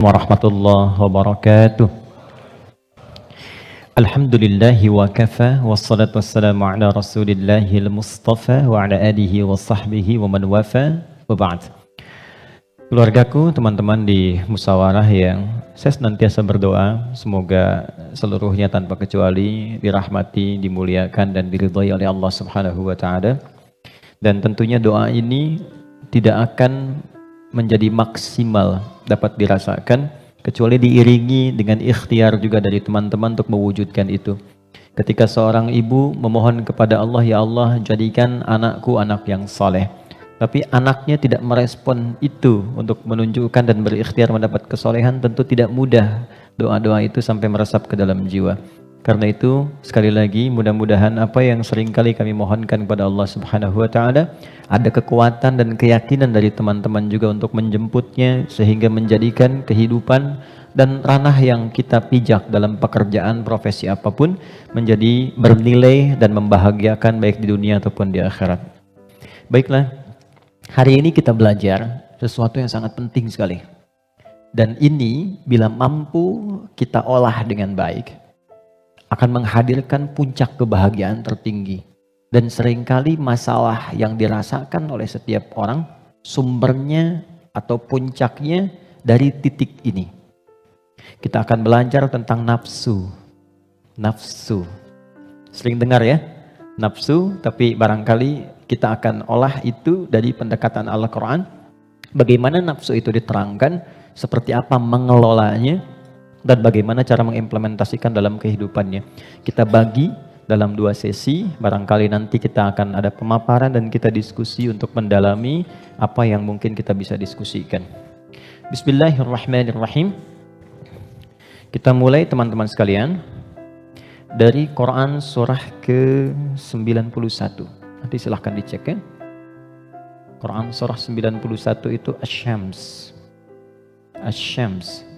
Warahmatullahi wabarakatuh. Alhamdulillahi wa kafa wassalatu wassalamu ala Rasulillahil Mustafa wa ala alihi wa sahbihi wa man wafa wa ba'd. Keluargaku, teman-teman di musyawarah yang saya senantiasa berdoa semoga seluruhnya tanpa kecuali dirahmati, dimuliakan dan diridhai oleh Allah Subhanahu wa taala. Dan tentunya doa ini tidak akan menjadi maksimal dapat dirasakan kecuali diiringi dengan ikhtiar juga dari teman-teman untuk mewujudkan itu. Ketika seorang ibu memohon kepada Allah, ya Allah jadikan anakku anak yang saleh, tapi anaknya tidak merespon itu untuk menunjukkan dan berikhtiar mendapat kesolehan, tentu tidak mudah doa-doa itu sampai meresap ke dalam jiwa. Karena itu sekali lagi mudah-mudahan apa yang seringkali kami mohonkan kepada Allah Subhanahu wa taala ada kekuatan dan keyakinan dari teman-teman juga untuk menjemputnya sehingga menjadikan kehidupan dan ranah yang kita pijak dalam pekerjaan profesi apapun menjadi bernilai dan membahagiakan baik di dunia ataupun di akhirat. Baiklah, hari ini kita belajar sesuatu yang sangat penting sekali. Dan ini bila mampu kita olah dengan baik akan menghadirkan puncak kebahagiaan tertinggi. Dan seringkali masalah yang dirasakan oleh setiap orang sumbernya atau puncaknya dari titik ini. Kita akan belajar tentang nafsu. Nafsu. Sering dengar ya? Nafsu, tapi barangkali kita akan olah itu dari pendekatan Al-Quran. Bagaimana nafsu itu diterangkan, seperti apa mengelolanya, dan bagaimana cara mengimplementasikan dalam kehidupannya. Kita bagi dalam 2 sesi, barangkali nanti kita akan ada pemaparan dan kita diskusi untuk mendalami apa yang mungkin kita bisa diskusikan. Bismillahirrahmanirrahim. Kita mulai teman-teman sekalian dari Quran surah ke-91. Nanti silahkan dicek ya. Quran surah 91 itu Asy-Syams. Asy-Syams.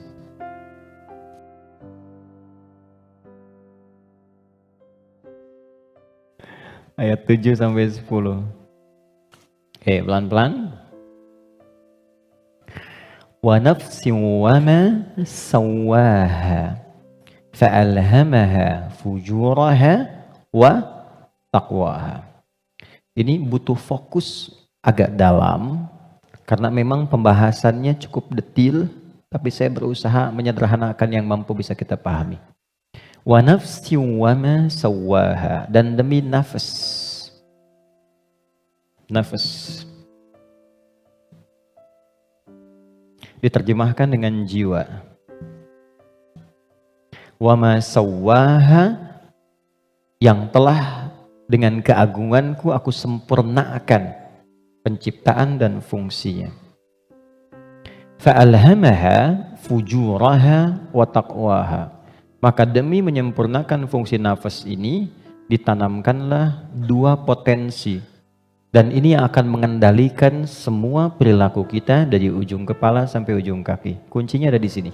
Ayat 7 sampai 10. Oke, pelan-pelan. Wa nafsin wa ma sawwaha fa'alhamaha fujuraha wa taqwaha. Ini butuh fokus agak dalam karena memang pembahasannya cukup detil, tapi saya berusaha menyederhanakan yang mampu bisa kita pahami. Wa nafsi wa ma sawwaha, dan demi nafas. Nafas diterjemahkan dengan jiwa. Wa ma sawwaha, yang telah dengan keagunganku aku sempurnakan penciptaan dan fungsinya. Fa'alhamaha fujuraha wa taqwaha, maka demi menyempurnakan fungsi nafas ini, ditanamkanlah 2 potensi. Dan ini yang akan mengendalikan semua perilaku kita dari ujung kepala sampai ujung kaki. Kuncinya ada di sini.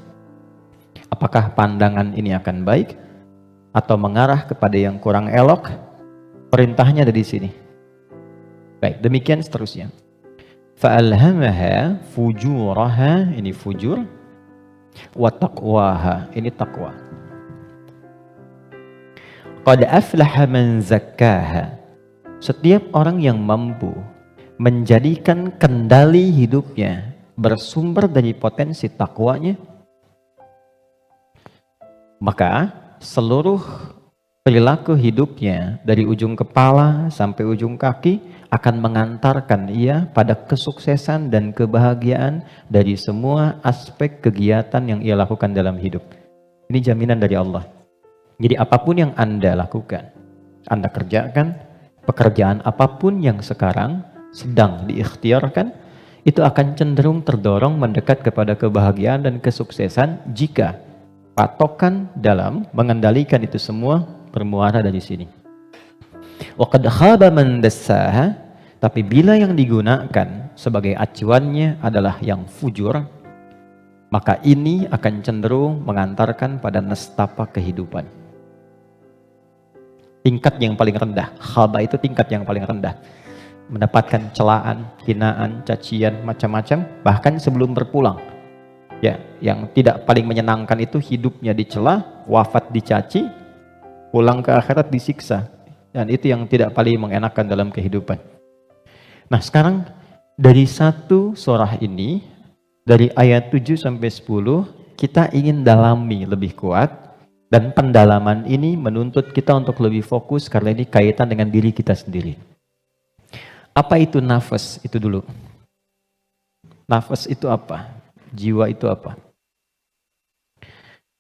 Apakah pandangan ini akan baik atau mengarah kepada yang kurang elok? Perintahnya ada di sini. Baik, demikian seterusnya. Fa'alhamaha fujuraha, ini fujur, wa taqwaha, ini taqwa. Qad aflaha man zakkaha, setiap orang yang mampu menjadikan kendali hidupnya bersumber dari potensi takwanya, maka seluruh perilaku hidupnya dari ujung kepala sampai ujung kaki akan mengantarkan ia pada kesuksesan dan kebahagiaan dari semua aspek kegiatan yang ia lakukan dalam hidup. Ini jaminan dari Allah. Jadi apapun yang Anda lakukan, Anda kerjakan, pekerjaan apapun yang sekarang sedang diikhtiarkan, itu akan cenderung terdorong mendekat kepada kebahagiaan dan kesuksesan jika patokan dalam mengendalikan itu semua bermuara dari sini. Wa qad khaba man dassaha, tapi bila yang digunakan sebagai acuannya adalah yang fujur, maka ini akan cenderung mengantarkan pada nestapa kehidupan. Tingkat yang paling rendah, khaba itu tingkat yang paling rendah. Mendapatkan celaan, hinaan, cacian, macam-macam, bahkan sebelum berpulang. Ya, yang tidak paling menyenangkan itu hidupnya dicela, wafat dicaci, pulang ke akhirat disiksa. Dan itu yang tidak paling mengenakan dalam kehidupan. Nah, sekarang dari satu surah ini, dari ayat 7 sampai 10, kita ingin dalami lebih kuat, dan pendalaman ini menuntut kita untuk lebih fokus karena ini kaitan dengan diri kita sendiri. Apa itu nafas? Itu dulu. Nafas itu apa? Jiwa itu apa?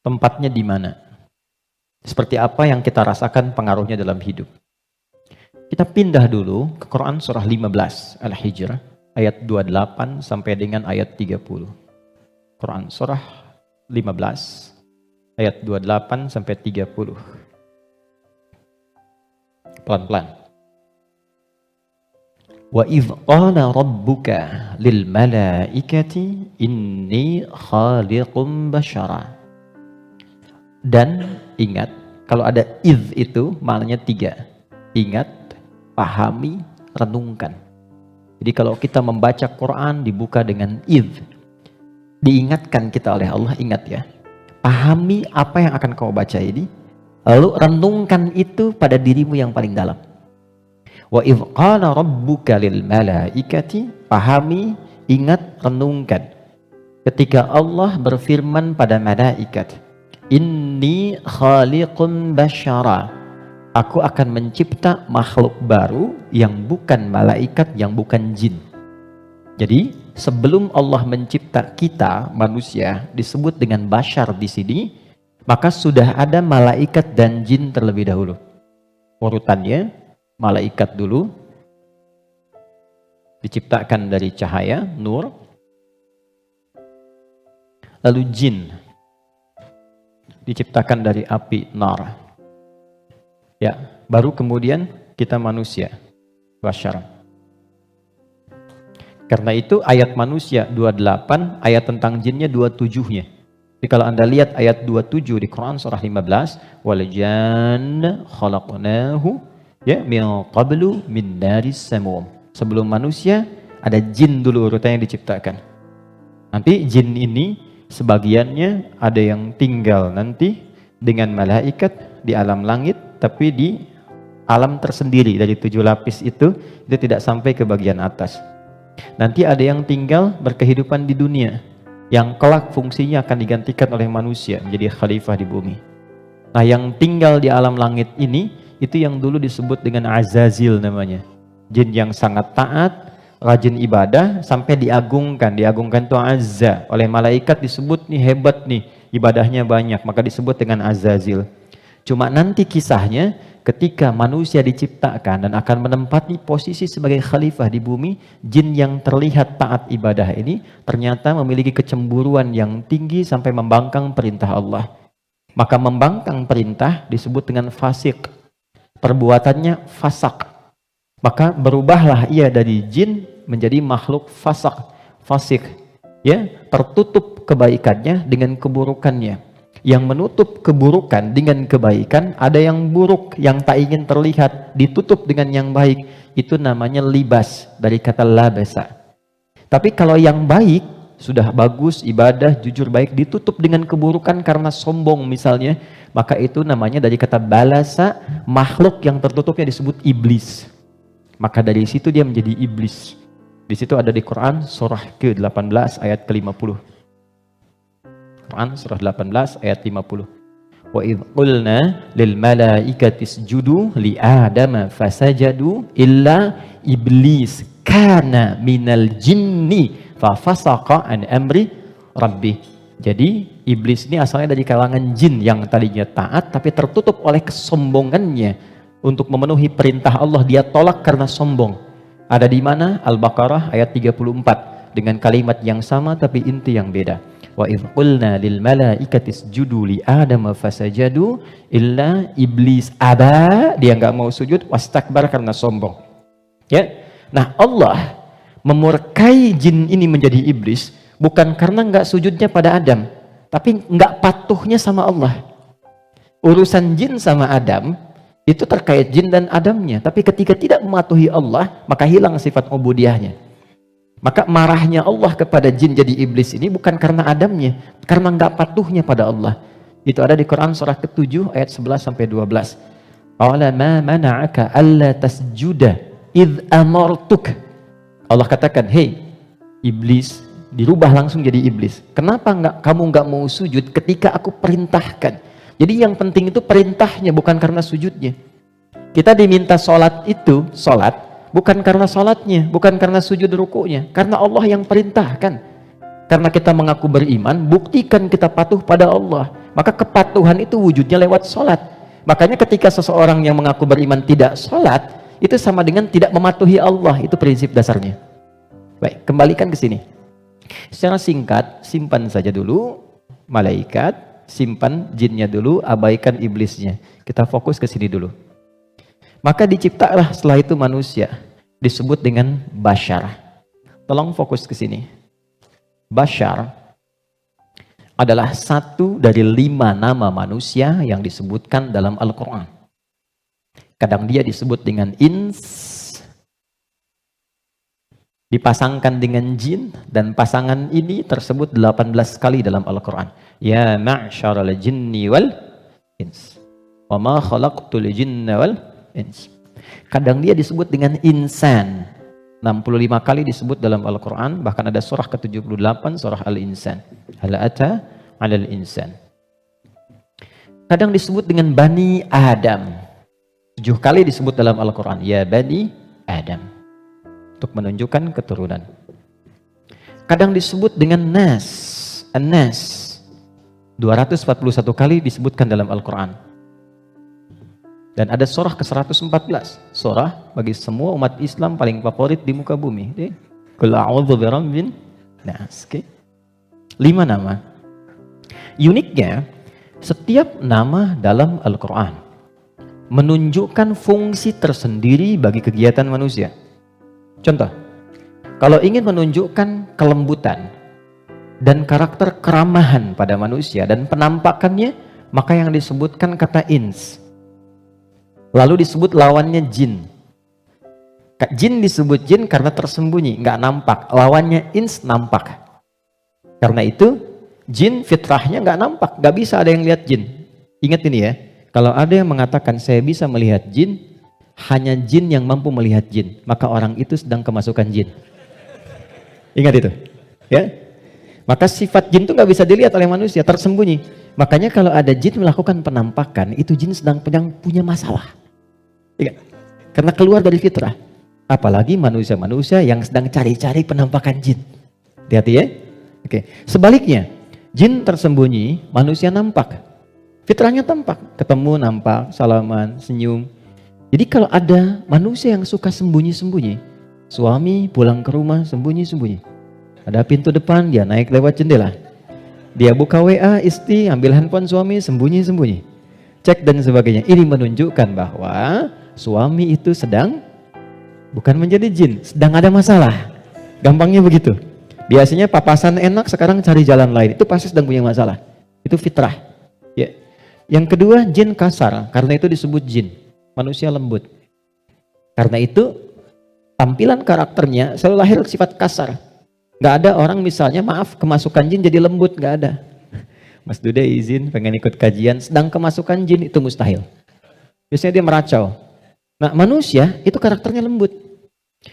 Tempatnya di mana? Seperti apa yang kita rasakan pengaruhnya dalam hidup? Kita pindah dulu ke Quran surah 15 Al-Hijr ayat 28 sampai dengan ayat 30. Quran surah 15 ayat 28 sampai 30. Pelan-pelan. Wa idh qala rabbuka lil malaikati inni khaliqum basyara. Dan ingat, kalau ada idh itu maknanya 3. Ingat, pahami, renungkan. Jadi kalau kita membaca Quran dibuka dengan idh, diingatkan kita oleh Allah, ingat ya. Pahami apa yang akan kau baca ini, lalu renungkan itu pada dirimu yang paling dalam. Wa idh qala rabbuka lil malaikati, pahami, ingat, renungkan. Ketika Allah berfirman pada malaikat, inni khaliqun basyara, aku akan mencipta makhluk baru yang bukan malaikat, yang bukan jin. Jadi sebelum Allah mencipta kita manusia disebut dengan basyar di sini, maka sudah ada malaikat dan jin terlebih dahulu. Urutannya, malaikat dulu diciptakan dari cahaya, nur. Lalu jin diciptakan dari api, nar. Ya, baru kemudian kita manusia, basyar. Karena itu ayat manusia 28, ayat tentang jinnya 27-nya. Jadi kalau Anda lihat ayat 27 di Quran surah 15, wal janna khalaqnahu ya min qablu min naris samum. Sebelum manusia ada jin dulu urutannya diciptakan. Nanti jin ini sebagiannya ada yang tinggal nanti dengan malaikat di alam langit, tapi di alam tersendiri dari 7 lapis itu tidak sampai ke bagian atas. Nanti ada yang tinggal berkehidupan di dunia, yang kelak fungsinya akan digantikan oleh manusia menjadi khalifah di bumi. Nah, yang tinggal di alam langit ini, itu yang dulu disebut dengan Azazil namanya. Jin yang sangat taat, rajin ibadah, sampai diagungkan. Diagungkan itu Azza. Oleh malaikat disebut nih hebat nih, ibadahnya banyak, maka disebut dengan Azazil. Cuma nanti kisahnya, ketika manusia diciptakan dan akan menempati posisi sebagai khalifah di bumi, jin yang terlihat taat ibadah ini ternyata memiliki kecemburuan yang tinggi sampai membangkang perintah Allah. Maka membangkang perintah disebut dengan fasik. Perbuatannya fasak. Maka berubahlah ia dari jin menjadi makhluk fasak, fasik. Ya, tertutup kebaikannya dengan keburukannya. Yang menutup keburukan dengan kebaikan, ada yang buruk yang tak ingin terlihat ditutup dengan yang baik, itu namanya libas, dari kata labasa. Tapi kalau yang baik sudah bagus, ibadah, jujur baik, ditutup dengan keburukan karena sombong misalnya, maka itu namanya dari kata balasa, makhluk yang tertutupnya disebut iblis. Maka dari situ dia menjadi iblis. Di situ ada di Quran surah ke-18 ayat ke-50. Quran surah 18 ayat 50. Wa idh qulna lil malaikati isjudu li adama fasajadu illa iblis kana minal jinni fa fasaqa an amri rabbi. Jadi iblis ini asalnya dari kalangan jin yang tadinya taat tapi tertutup oleh kesombongannya untuk memenuhi perintah Allah, dia tolak karena sombong. Ada di mana? Al-Baqarah ayat 34 dengan kalimat yang sama tapi inti yang beda. Wa idh qulna lil malaikati isjudu li adama fasajadu illa iblis aba, dia enggak mau sujud, wastakbar karena sombong. Ya. Nah, Allah memurkai jin ini menjadi iblis bukan karena enggak sujudnya pada Adam, tapi enggak patuhnya sama Allah. Urusan jin sama Adam itu terkait jin dan Adamnya, tapi ketika tidak mematuhi Allah, maka hilang sifat ubudiyahnya. Maka marahnya Allah kepada jin jadi iblis ini bukan karena Adamnya, karena nggak patuhnya pada Allah. Itu ada di Quran surah ke-7 ayat 11 sampai 12. Qala ma mana'aka alla tasjuda id amartuk. Allah katakan, "Hei iblis," dirubah langsung jadi iblis. "Kenapa kamu nggak mau sujud ketika aku perintahkan?" Jadi yang penting itu perintahnya, bukan karena sujudnya. Kita diminta sholat itu, sholat bukan karena sholatnya, bukan karena sujud rukunya, karena Allah yang perintahkan. Karena kita mengaku beriman, buktikan kita patuh pada Allah. Maka kepatuhan itu wujudnya lewat sholat. Makanya ketika seseorang yang mengaku beriman tidak sholat, itu sama dengan tidak mematuhi Allah. Itu prinsip dasarnya. Baik, kembalikan ke sini. Secara singkat, simpan saja dulu malaikat, simpan jinnya dulu, abaikan iblisnya. Kita fokus ke sini dulu. Maka diciptalah setelah itu manusia, disebut dengan Bashar. Tolong fokus ke sini. Bashar adalah satu dari 5 nama manusia yang disebutkan dalam Al-Quran. Kadang dia disebut dengan ins, dipasangkan dengan jin, dan pasangan ini tersebut 18 kali dalam Al-Quran. Ya ma'syaral jinni wal ins, wa ma khalaqtul jinna wal ins. Kadang dia disebut dengan insan, 65 kali disebut dalam Al-Quran. Bahkan ada surah ke-78, surah Al-Insan, hal ata 'alal insan. Kadang disebut dengan Bani Adam, 7 kali disebut dalam Al-Quran, ya Bani Adam, untuk menunjukkan keturunan. Kadang disebut dengan Nas, An-Nas, 241 kali disebutkan dalam Al-Quran. Dan ada surah ke-114, surah bagi semua umat Islam paling favorit di muka bumi. Qul a'udzu birabbin nas. 5 nama. Uniknya, setiap nama dalam Al-Quran menunjukkan fungsi tersendiri bagi kegiatan manusia. Contoh, kalau ingin menunjukkan kelembutan dan karakter keramahan pada manusia dan penampakannya, maka yang disebutkan kata ins. Lalu disebut lawannya jin. Jin disebut jin karena tersembunyi, nggak nampak. Lawannya ins nampak. Karena itu jin fitrahnya nggak nampak, nggak bisa ada yang lihat jin. Ingat ini ya, kalau ada yang mengatakan saya bisa melihat jin, hanya jin yang mampu melihat jin, maka orang itu sedang kemasukan jin. Ingat itu, ya. Maka sifat jin itu nggak bisa dilihat oleh manusia, tersembunyi. Makanya kalau ada jin melakukan penampakan, itu jin sedang punya masalah. Ingat, karena keluar dari fitrah. Apalagi manusia-manusia yang sedang cari-cari penampakan jin. Hati-hati ya. Oke. Sebaliknya, jin tersembunyi, manusia nampak. Fitrahnya tampak, ketemu nampak, salaman, senyum. Jadi kalau ada manusia yang suka sembunyi-sembunyi, suami pulang ke rumah sembunyi-sembunyi. Ada pintu depan, dia naik lewat jendela. Dia buka WA istri, ambil handphone suami, sembunyi-sembunyi. Cek dan sebagainya. Ini menunjukkan bahwa suami itu sedang bukan menjadi jin, sedang ada masalah. Gampangnya begitu. Biasanya papasan enak, sekarang cari jalan lain. Itu pasti sedang punya masalah. Itu fitrah. Ya. Yang kedua, jin kasar. Karena itu disebut jin. Manusia lembut. Karena itu tampilan karakternya selalu lahir sifat kasar. Gak ada orang misalnya, maaf, kemasukan jin jadi lembut, gak ada. Mas Dude izin pengen ikut kajian, sedang kemasukan jin, itu mustahil. Biasanya dia meracau. Nah manusia itu karakternya lembut.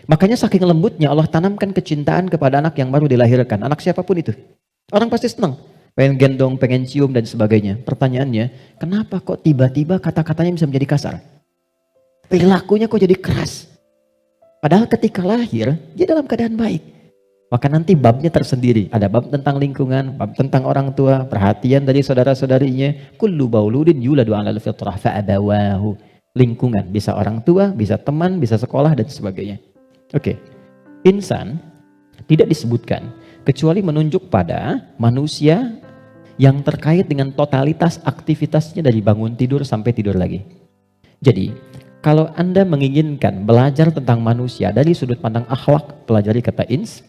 Makanya saking lembutnya Allah tanamkan kecintaan kepada anak yang baru dilahirkan. Anak siapapun itu. Orang pasti senang. Pengen gendong, pengen cium dan sebagainya. Pertanyaannya, kenapa kok tiba-tiba kata-katanya bisa menjadi kasar? Perilakunya kok jadi keras? Padahal ketika lahir, dia dalam keadaan baik. Maka nanti babnya tersendiri. Ada bab tentang lingkungan, bab tentang orang tua, perhatian dari saudara-saudarinya. Kullu bauludin yuladu 'alal fitrah fa'abawahu. Lingkungan, bisa orang tua, bisa teman, bisa sekolah dan sebagainya. Oke. Insan tidak disebutkan kecuali menunjuk pada manusia yang terkait dengan totalitas aktivitasnya dari bangun tidur sampai tidur lagi. Jadi, kalau Anda menginginkan belajar tentang manusia dari sudut pandang akhlak, pelajari kata ins.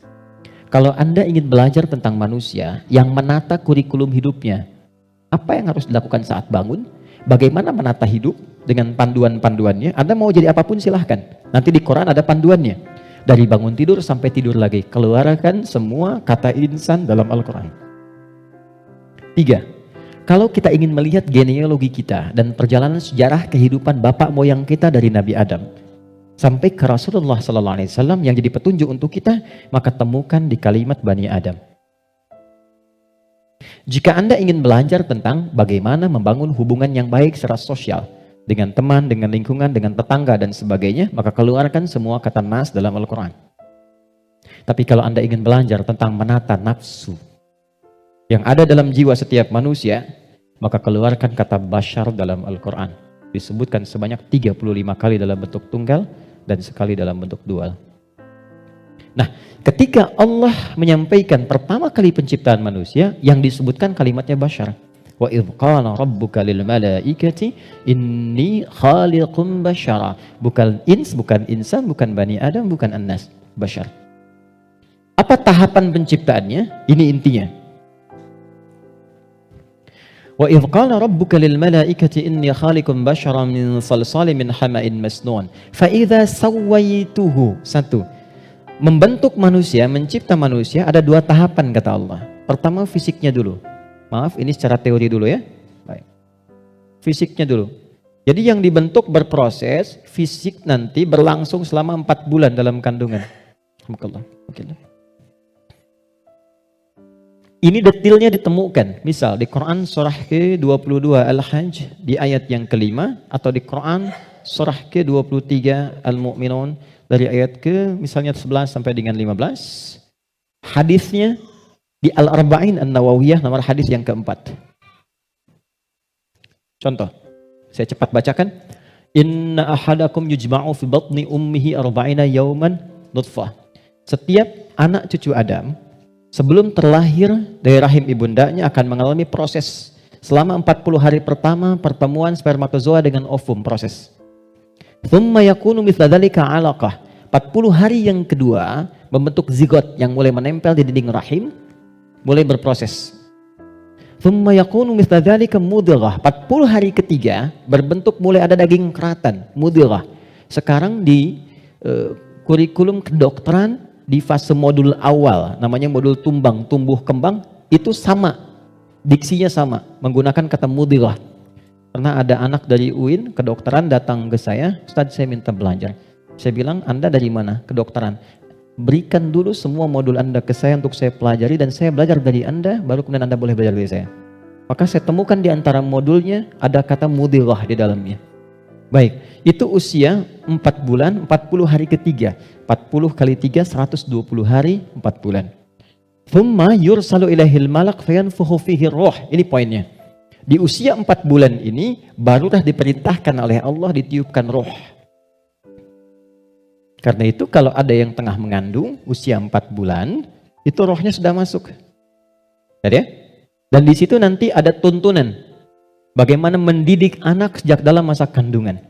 Kalau Anda ingin belajar tentang manusia yang menata kurikulum hidupnya, apa yang harus dilakukan saat bangun, bagaimana menata hidup dengan panduan-panduannya, Anda mau jadi apapun silahkan. Nanti di Quran ada panduannya. Dari bangun tidur sampai tidur lagi, keluarkan semua kata insan dalam Al-Quran. 3. Kalau kita ingin melihat genealogi kita dan perjalanan sejarah kehidupan bapak moyang kita dari Nabi Adam sampai ke Rasulullah SAW yang jadi petunjuk untuk kita, maka temukan di kalimat Bani Adam. Jika Anda ingin belajar tentang bagaimana membangun hubungan yang baik secara sosial, dengan teman, dengan lingkungan, dengan tetangga, dan sebagainya, maka keluarkan semua kata nas dalam Al-Quran. Tapi kalau Anda ingin belajar tentang menata nafsu yang ada dalam jiwa setiap manusia, maka keluarkan kata bashar dalam Al-Quran. Disebutkan sebanyak 35 kali dalam bentuk tunggal dan sekali dalam bentuk dual. Nah, ketika Allah menyampaikan pertama kali penciptaan manusia, yang disebutkan kalimatnya bashar. Wa idh qala rabbuka lil malaikati inni khaliqum bashara. Bukan ins, bukan insan, bukan bani Adam, bukan annas, bashar. Apa tahapan penciptaannya? Ini intinya. Wa idh qala rabbuka lil malaikati inni khaliqum bashara min salsalin min hama'in masnun fa idza sawaituhu. Satu, membentuk manusia, mencipta manusia ada dua tahapan kata Allah. Pertama fisiknya dulu. Maaf, ini secara teori dulu ya. Baik. Fisiknya dulu. Jadi yang dibentuk berproses, fisik nanti berlangsung selama 4 bulan dalam kandungan. Ini detailnya ditemukan. Misal di Quran surah ke-22 Al-Hajj di ayat yang kelima, atau di Quran surah ke-23 Al-Mu'minun dari ayat ke misalnya 11 sampai dengan 15. Hadisnya di Al-Arba'in An-Nawawiyah nomor hadis yang keempat. Contoh, saya cepat bacakan. Inna ahadakum yujma'u fi batni ummihi arba'ina yawman nutfah. Setiap anak cucu Adam sebelum terlahir dari rahim ibundanya akan mengalami proses selama 40 hari pertama pertemuan spermatozoa dengan ovum, proses. Thumma yakunu mithla dzalika 'alaqah. 40 hari yang kedua membentuk zigot yang mulai menempel di dinding rahim, mulai berproses. Thumma yakunu mithla dzalika mudghah. 40 hari ketiga berbentuk mulai ada daging keratan, mudghah. Sekarang di kurikulum kedokteran di fase modul awal, namanya modul tumbang, tumbuh kembang, itu sama, diksinya sama, menggunakan kata mudghah. Pernah ada anak dari UIN kedokteran datang ke saya, Ustaz saya minta belajar. Saya bilang, Anda dari mana? Kedokteran. Berikan dulu semua modul Anda ke saya untuk saya pelajari dan saya belajar dari Anda, baru kemudian Anda boleh belajar dari saya. Maka saya temukan di antara modulnya ada kata mudghah di dalamnya. Baik, itu usia 4 bulan, 40 hari ketiga. 40 kali 3, 120 hari, 4 bulan. Thumma yursalu ilahil malak fayanfukhu fihi ruh. Ini poinnya. Di usia 4 bulan ini, barulah diperintahkan oleh Allah ditiupkan roh. Karena itu kalau ada yang tengah mengandung, usia 4 bulan, itu rohnya sudah masuk. Ya? Dan di situ nanti ada tuntunan. Bagaimana mendidik anak sejak dalam masa kandungan.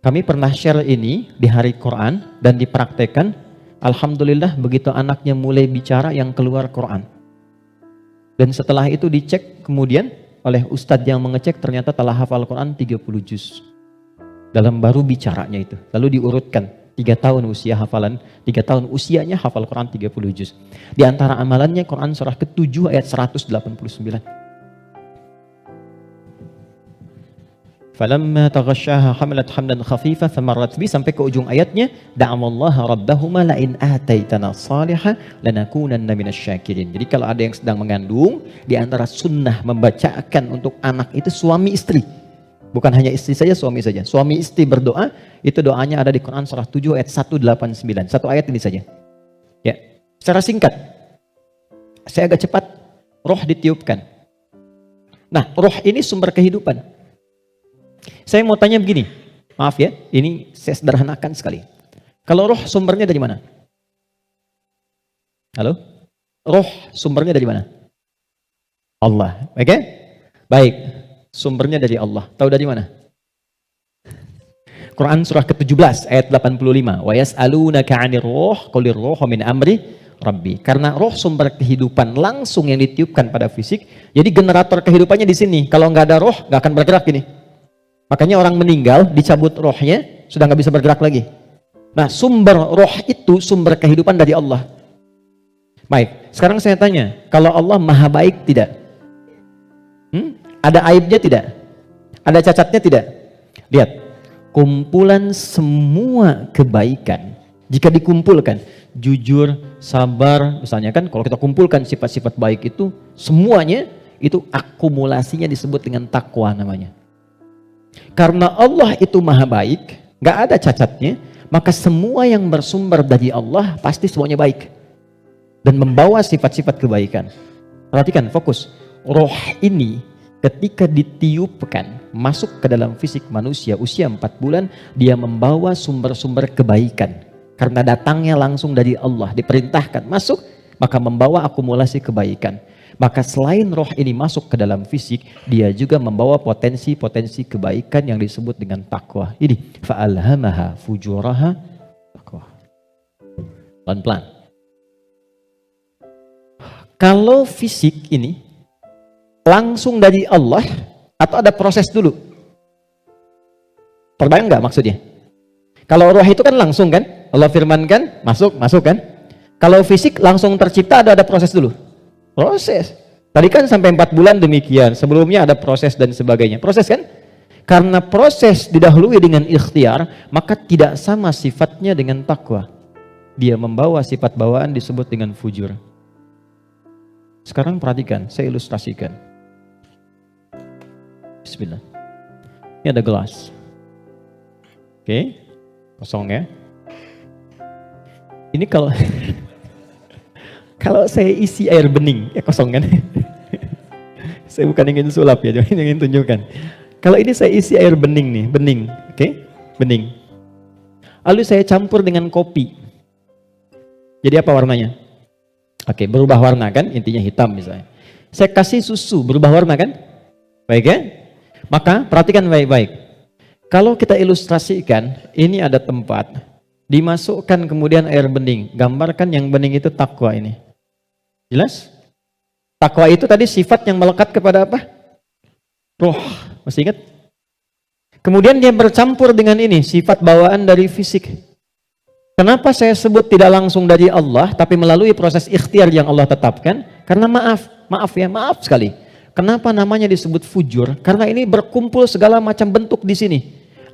Kami pernah share ini di hari Quran dan dipraktekkan. Alhamdulillah begitu anaknya mulai bicara yang keluar Quran. Dan setelah itu dicek kemudian oleh ustadz yang mengecek, ternyata telah hafal Quran 30 juz. Dalam baru bicaranya itu. Lalu diurutkan 3 tahun usia hafalan, 3 tahun usianya hafal Quran 30 juz. Di antara amalannya Quran surah ke-7 ayat 189. Falamma taghasyaha hamalat hamdan khafifa famarrat bi, sampai ke ujung ayatnya, da'amallaha rabbahuma la in ataitana salihah lanakunanna minasyakirin. Jadi kalau ada yang sedang mengandung, di antara sunnah membacakan untuk anak itu suami istri. Bukan hanya istri saja, suami saja. Suami istri berdoa, itu doanya ada di Quran surah 7 ayat 189. Satu ayat ini saja. Ya, secara singkat. Saya agak cepat, roh ditiupkan. Nah, roh ini sumber kehidupan. Saya mau tanya begini, maaf ya, ini saya sederhanakan sekali. Kalau roh sumbernya dari mana? Halo? Roh sumbernya dari mana? Allah, oke? Okay? Baik, sumbernya dari Allah. Tahu dari mana? Quran surah ke-17 ayat 85. Wa yas'alunaka 'anir ruh qulir ruhu min amri Rabbi. Karena roh sumber kehidupan langsung yang ditiupkan pada fisik. Jadi generator kehidupannya di sini. Kalau nggak ada roh, nggak akan bergerak ini. Makanya orang meninggal, dicabut rohnya, sudah nggak bisa bergerak lagi. Nah, sumber roh itu sumber kehidupan dari Allah. Baik, sekarang saya tanya, kalau Allah maha baik tidak? Ada aibnya tidak? Ada cacatnya tidak? Lihat, kumpulan semua kebaikan, jika dikumpulkan, jujur, sabar, misalnya kan, kalau kita kumpulkan sifat-sifat baik itu, semuanya itu akumulasinya disebut dengan takwa namanya. Karena Allah itu maha baik, gak ada cacatnya, maka semua yang bersumber dari Allah pasti semuanya baik dan membawa sifat-sifat kebaikan. Perhatikan, fokus. Roh ini ketika ditiupkan masuk ke dalam fisik manusia usia 4 bulan, dia membawa sumber-sumber kebaikan. Karena datangnya langsung dari Allah, diperintahkan masuk, maka membawa akumulasi kebaikan. Maka selain roh ini masuk ke dalam fisik, dia juga membawa potensi-potensi kebaikan yang disebut dengan takwa. Ini fa'alhamaha fujuraha takwa. Pelan-pelan. Kalau fisik ini langsung dari Allah atau ada proses dulu? Terbayang nggak maksudnya? Kalau roh itu kan langsung kan, Allah firmankan masuk kan. Kalau fisik langsung tercipta ada proses dulu. Proses. Tadi kan sampai 4 bulan demikian. Sebelumnya ada proses dan sebagainya. Proses kan? Karena proses didahului dengan ikhtiar, maka tidak sama sifatnya dengan takwa. Dia membawa sifat bawaan disebut dengan fujur. Sekarang perhatikan, saya ilustrasikan. Bismillah. Ini ada gelas. Oke, kosong ya. Ini kalau kalau saya isi air bening, ya kosong kan? Saya bukan ingin sulap ya, cuma ingin tunjukkan. Kalau ini saya isi air bening nih, bening, oke? Bening. Lalu saya campur dengan kopi. Jadi apa warnanya? Oke, berubah warna kan? Intinya hitam misalnya. Saya kasih susu, berubah warna kan? Baik ya? Maka perhatikan baik-baik. Kalau kita ilustrasikan, ini ada tempat, dimasukkan kemudian air bening. Gambarkan yang bening itu takwa ini. Jelas? Takwa itu tadi sifat yang melekat kepada apa? Roh. Masih ingat? Kemudian dia bercampur dengan ini, sifat bawaan dari fisik. Kenapa saya sebut tidak langsung dari Allah, tapi melalui proses ikhtiar yang Allah tetapkan? Karena maaf sekali. Kenapa namanya disebut fujur? Karena ini berkumpul segala macam bentuk di sini.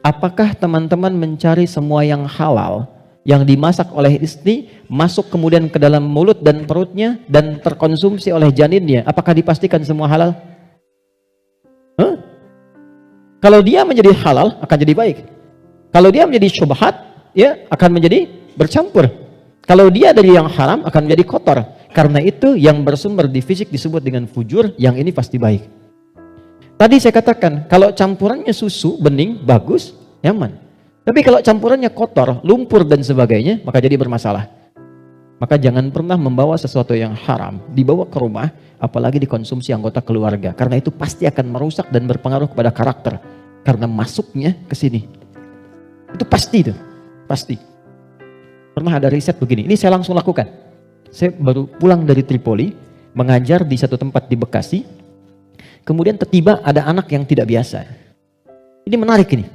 Apakah teman-teman mencari semua yang halal, yang dimasak oleh istri, masuk kemudian ke dalam mulut dan perutnya, dan terkonsumsi oleh janinnya? Apakah dipastikan semua halal? Kalau dia menjadi halal, akan jadi baik. Kalau dia menjadi syubhat, ya akan menjadi bercampur. Kalau dia dari yang haram, akan menjadi kotor. Karena itu yang bersumber di fisik disebut dengan fujur, yang ini pasti baik. Tadi saya katakan, kalau campurannya susu, bening, bagus, nyaman. Tapi kalau campurannya kotor, lumpur dan sebagainya, maka jadi bermasalah. Maka jangan pernah membawa sesuatu yang haram, dibawa ke rumah, apalagi dikonsumsi anggota keluarga. Karena itu pasti akan merusak dan berpengaruh kepada karakter. Karena masuknya ke sini. Itu pasti itu, pasti. Pernah ada riset begini, ini saya langsung lakukan. Saya baru pulang dari Tripoli, mengajar di satu tempat di Bekasi. Kemudian tiba ada anak yang tidak biasa. Ini menarik ini.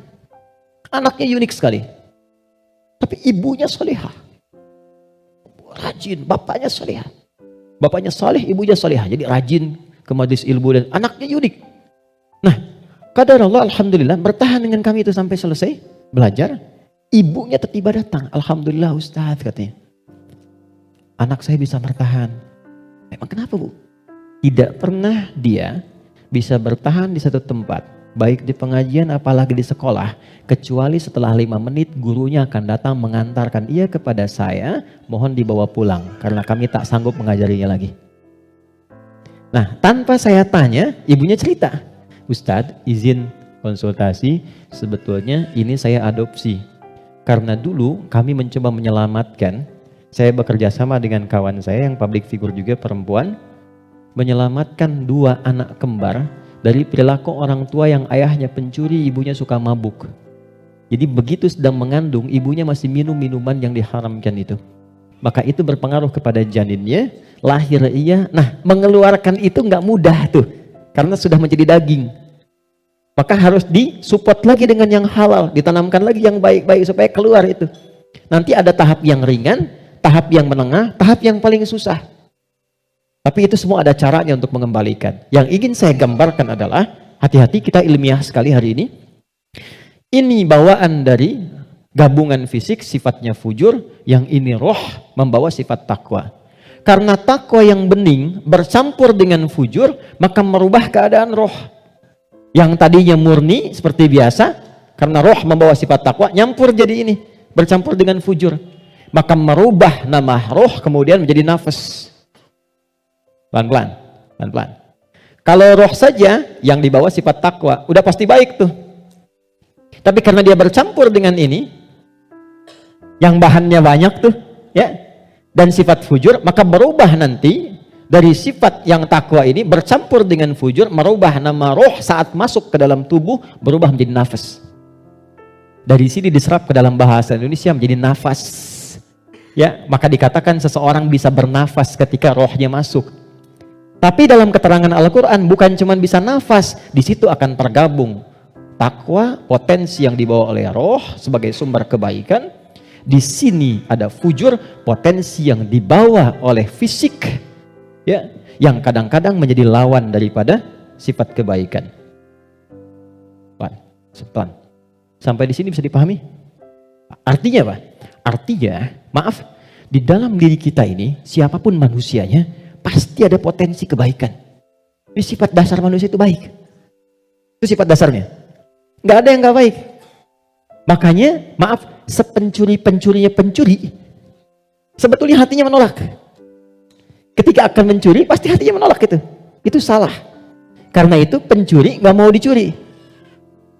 Anaknya unik sekali. Tapi ibunya solehah. Rajin, bapaknya solehah. Bapaknya soleh, ibunya solehah. Jadi rajin ke majelis ilmu dan anaknya unik. Nah, qadar Allah alhamdulillah bertahan dengan kami itu sampai selesai belajar. Ibunya tiba datang. Alhamdulillah Ustaz katanya. Anak saya bisa bertahan. Emang kenapa Bu? Tidak pernah dia bisa bertahan di satu tempat, baik di pengajian apalagi di sekolah, kecuali setelah 5 menit gurunya akan datang mengantarkan ia kepada saya, mohon dibawa pulang karena kami tak sanggup mengajarinya lagi. Nah, tanpa saya tanya, ibunya cerita, Ustadz izin konsultasi, sebetulnya ini saya adopsi karena dulu kami mencoba menyelamatkan, saya bekerja sama dengan kawan saya yang public figure juga perempuan, menyelamatkan 2 anak kembar dari perilaku orang tua yang ayahnya pencuri, ibunya suka mabuk. Jadi begitu sedang mengandung, ibunya masih minum minuman yang diharamkan itu. Maka itu berpengaruh kepada janinnya, lahir ia. Nah, mengeluarkan itu nggak mudah tuh, karena sudah menjadi daging. Maka harus disupport lagi dengan yang halal, ditanamkan lagi yang baik-baik supaya keluar itu. Nanti ada tahap yang ringan, tahap yang menengah, tahap yang paling susah. Tapi itu semua ada caranya untuk mengembalikan. Yang ingin saya gambarkan adalah, hati-hati kita ilmiah sekali hari ini. Ini bawaan dari gabungan fisik sifatnya fujur, yang ini roh membawa sifat takwa. Karena takwa yang bening bercampur dengan fujur, maka merubah keadaan roh. Yang tadinya murni seperti biasa, karena roh membawa sifat takwa, nyampur jadi ini, bercampur dengan fujur. Maka merubah nama roh kemudian menjadi nafas. Pelan-pelan, pelan-pelan. Kalau roh saja yang dibawa sifat takwa, udah pasti baik tuh. Tapi karena dia bercampur dengan ini, yang bahannya banyak tuh, ya, dan sifat fujur, maka berubah nanti dari sifat yang takwa ini bercampur dengan fujur, merubah nama roh saat masuk ke dalam tubuh, berubah menjadi nafas. Dari sini diserap ke dalam bahasa Indonesia menjadi nafas. Ya, maka dikatakan seseorang bisa bernafas ketika rohnya masuk. Tapi dalam keterangan Al-Quran bukan cuma bisa nafas, di situ akan tergabung takwa, potensi yang dibawa oleh roh sebagai sumber kebaikan. Di sini ada fujur, potensi yang dibawa oleh fisik, ya, yang kadang-kadang menjadi lawan daripada sifat kebaikan. Pelan. Sampai di sini bisa dipahami? Artinya apa? Artinya, maaf, di dalam diri kita ini, siapapun manusianya, pasti ada potensi kebaikan. Ini sifat dasar manusia itu baik. Itu sifat dasarnya. Nggak ada yang nggak baik. Makanya, maaf, sepencuri-pencurinya pencuri, sebetulnya hatinya menolak. Ketika akan mencuri, pasti hatinya menolak itu. Itu salah. Karena itu pencuri nggak mau dicuri.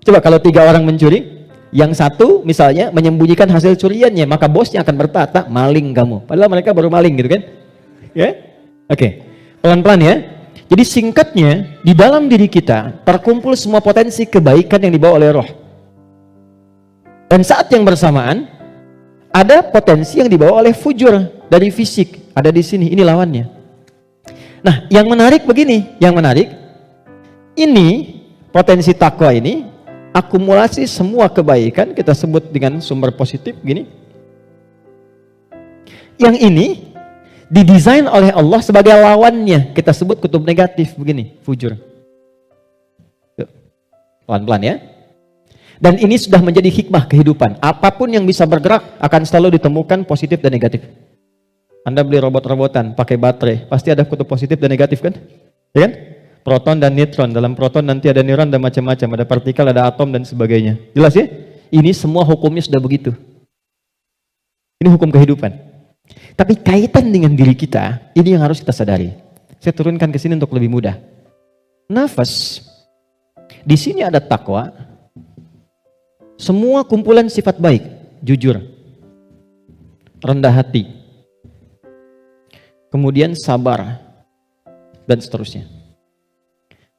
Coba kalau 3 orang mencuri, yang satu misalnya menyembunyikan hasil curiannya, maka bosnya akan berkata, maling kamu. Padahal mereka baru maling gitu kan? Ya? Oke, pelan-pelan ya. Jadi singkatnya, di dalam diri kita terkumpul semua potensi kebaikan yang dibawa oleh roh. Dan saat yang bersamaan, ada potensi yang dibawa oleh fujur dari fisik. Ada di sini, ini lawannya. Nah, yang menarik begini, ini potensi takwa ini, akumulasi semua kebaikan, kita sebut dengan sumber positif, gini. Yang ini, didesain oleh Allah sebagai lawannya, kita sebut kutub negatif begini, fujur. Pelan-pelan ya. Dan ini sudah menjadi hikmah kehidupan. Apapun yang bisa bergerak akan selalu ditemukan positif dan negatif. Anda beli robot-robotan pakai baterai, pasti ada kutub positif dan negatif kan? Ya kan? Proton dan neutron. Dalam proton nanti ada neuron dan macam-macam, ada partikel, ada atom dan sebagainya. Jelas ya? Ini semua hukumnya sudah begitu. Ini hukum kehidupan. Tapi kaitan dengan diri kita, ini yang harus kita sadari. Saya turunkan ke sini untuk lebih mudah. Nafas, di sini ada takwa, semua kumpulan sifat baik, jujur, rendah hati, kemudian sabar, dan seterusnya.